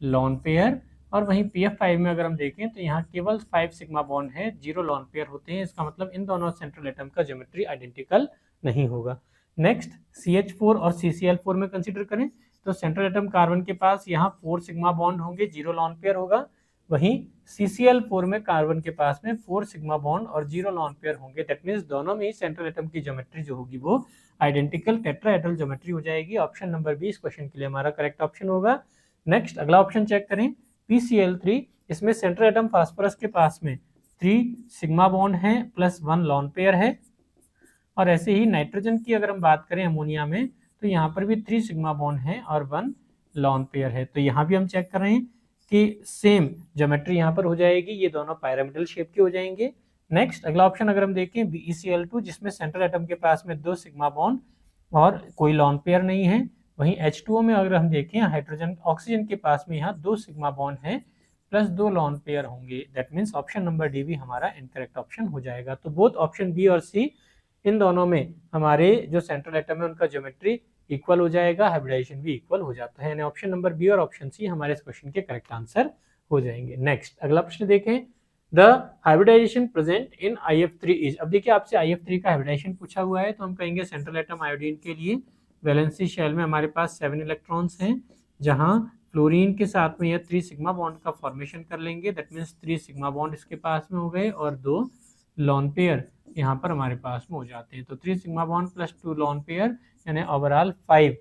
lone pair, और वहीं PF5 में अगर हम देखें तो यहाँ केवल 5 सिग्मा बॉन्ड है, 0 लॉन पेयर होते हैं। इसका मतलब इन दोनों सेंट्रल एटम का ज्योमेट्री आइडेंटिकल नहीं होगा। नेक्स्ट CH4 और CCl4 में कंसीडर करें तो सेंट्रल एटम कार्बन के पास यहाँ 4 सिग्मा बॉन्ड होंगे, 0 लॉन पेयर होगा। वहीं CCl4 में कार्बन के पास में 4 सिग्मा बॉन्ड और 0 लॉन पेयर होंगे। दैट मीन्स दोनों में ही सेंट्रल एटम की ज्योमेट्री जो होगी वो आइडेंटिकल टेट्राहेड्रल ज्योमेट्री हो जाएगी। ऑप्शन नंबर 20 क्वेश्चन के लिए हमारा करेक्ट ऑप्शन होगा। नेक्स्ट अगला ऑप्शन चेक करें, PCl3, इसमें सेंट्रल एटम फास्फोरस के पास में 3 सिग्मा बॉन्ड है प्लस 1 लॉन पेयर है। और ऐसे ही नाइट्रोजन की अगर हम बात करें अमोनिया में, तो यहाँ पर भी 3 सिग्मा बॉन्ड है और 1 लॉन पेयर है। तो यहाँ भी हम चेक कर रहे हैं कि सेम ज्योमेट्री यहाँ पर हो जाएगी, ये दोनों पायरामिडल शेप के हो जाएंगे। नेक्स्ट अगला ऑप्शन अगर हम देखें BeCl2, जिसमें सेंट्रल एटम के पास में 2 सिग्मा बॉन्ड और कोई लॉन पेयर नहीं है। वहीं H2O में अगर हम देखें हाइड्रोजन ऑक्सीजन के पास में यहाँ 2 सिग्मा बॉन्ड है प्लस 2 लॉन पेयर होंगे। That means option number D भी हमारा इनकरेक्ट ऑप्शन हो जाएगा। तो बोथ ऑप्शन बी और सी, इन दोनों में हमारे जो सेंट्रल एटम है उनका ज्योमेट्री इक्वल हो जाएगा, हाइब्रिडाइजेशन भी इक्वल हो जाता है, यानी ऑप्शन नंबर बी और ऑप्शन सी हमारे इस क्वेश्चन के करेक्ट आंसर हो जाएंगे। नेक्स्ट अगला प्रश्न देखें, the hybridisation present in IF3 is. अब देखिए आपसे IF3 का हाइब्रिडाइजेशन पूछा हुआ है, तो हम कहेंगे सेंट्रल एटम आयोडीन के लिए वैलेंसी शेल में हमारे पास 7 इलेक्ट्रॉन्स हैं, जहां फ्लोरीन के साथ में यह 3 सिग्मा बॉन्ड का फॉर्मेशन कर लेंगे। दैट मीन्स 3 सिग्मा बॉन्ड इसके पास में हो गए और 2 लॉन पेयर यहाँ पर हमारे पास में हो जाते हैं। तो 3 sigma bond plus 2 lawn pair, यानी ओवरऑल 5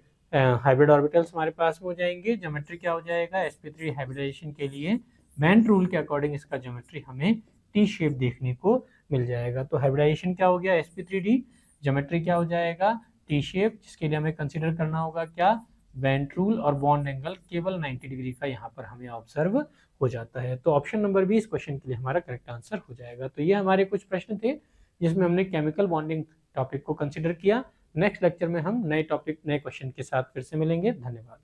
हाइब्रिड ऑर्बिटल्स हमारे पास में हो जाएंगे। ज्योमेट्री क्या हो जाएगा sp3 हाइब्रिडाइजेशन के लिए बेंट रूल के अकॉर्डिंग इसका ज्योमेट्री हमें टी शेप देखने को मिल जाएगा। तो हाइब्रिडाइजेशन क्या हो गया sp3d, ज्योमेट्री क्या हो जाएगा टी शेप, जिसके लिए हमें कंसीडर करना होगा क्या, बेंट रूल, और बॉन्ड एंगल केवल 90 डिग्री का यहाँ पर हमें ऑब्जर्व हो जाता है। तो ऑप्शन नंबर 20 क्वेश्चन के लिए हमारा करेक्ट आंसर हो जाएगा। तो ये हमारे कुछ प्रश्न थे जिसमें हमने केमिकल बॉन्डिंग टॉपिक को कंसीडर किया। नेक्स्ट लेक्चर में हम नए टॉपिक नए क्वेश्चन के साथ फिर से मिलेंगे। धन्यवाद।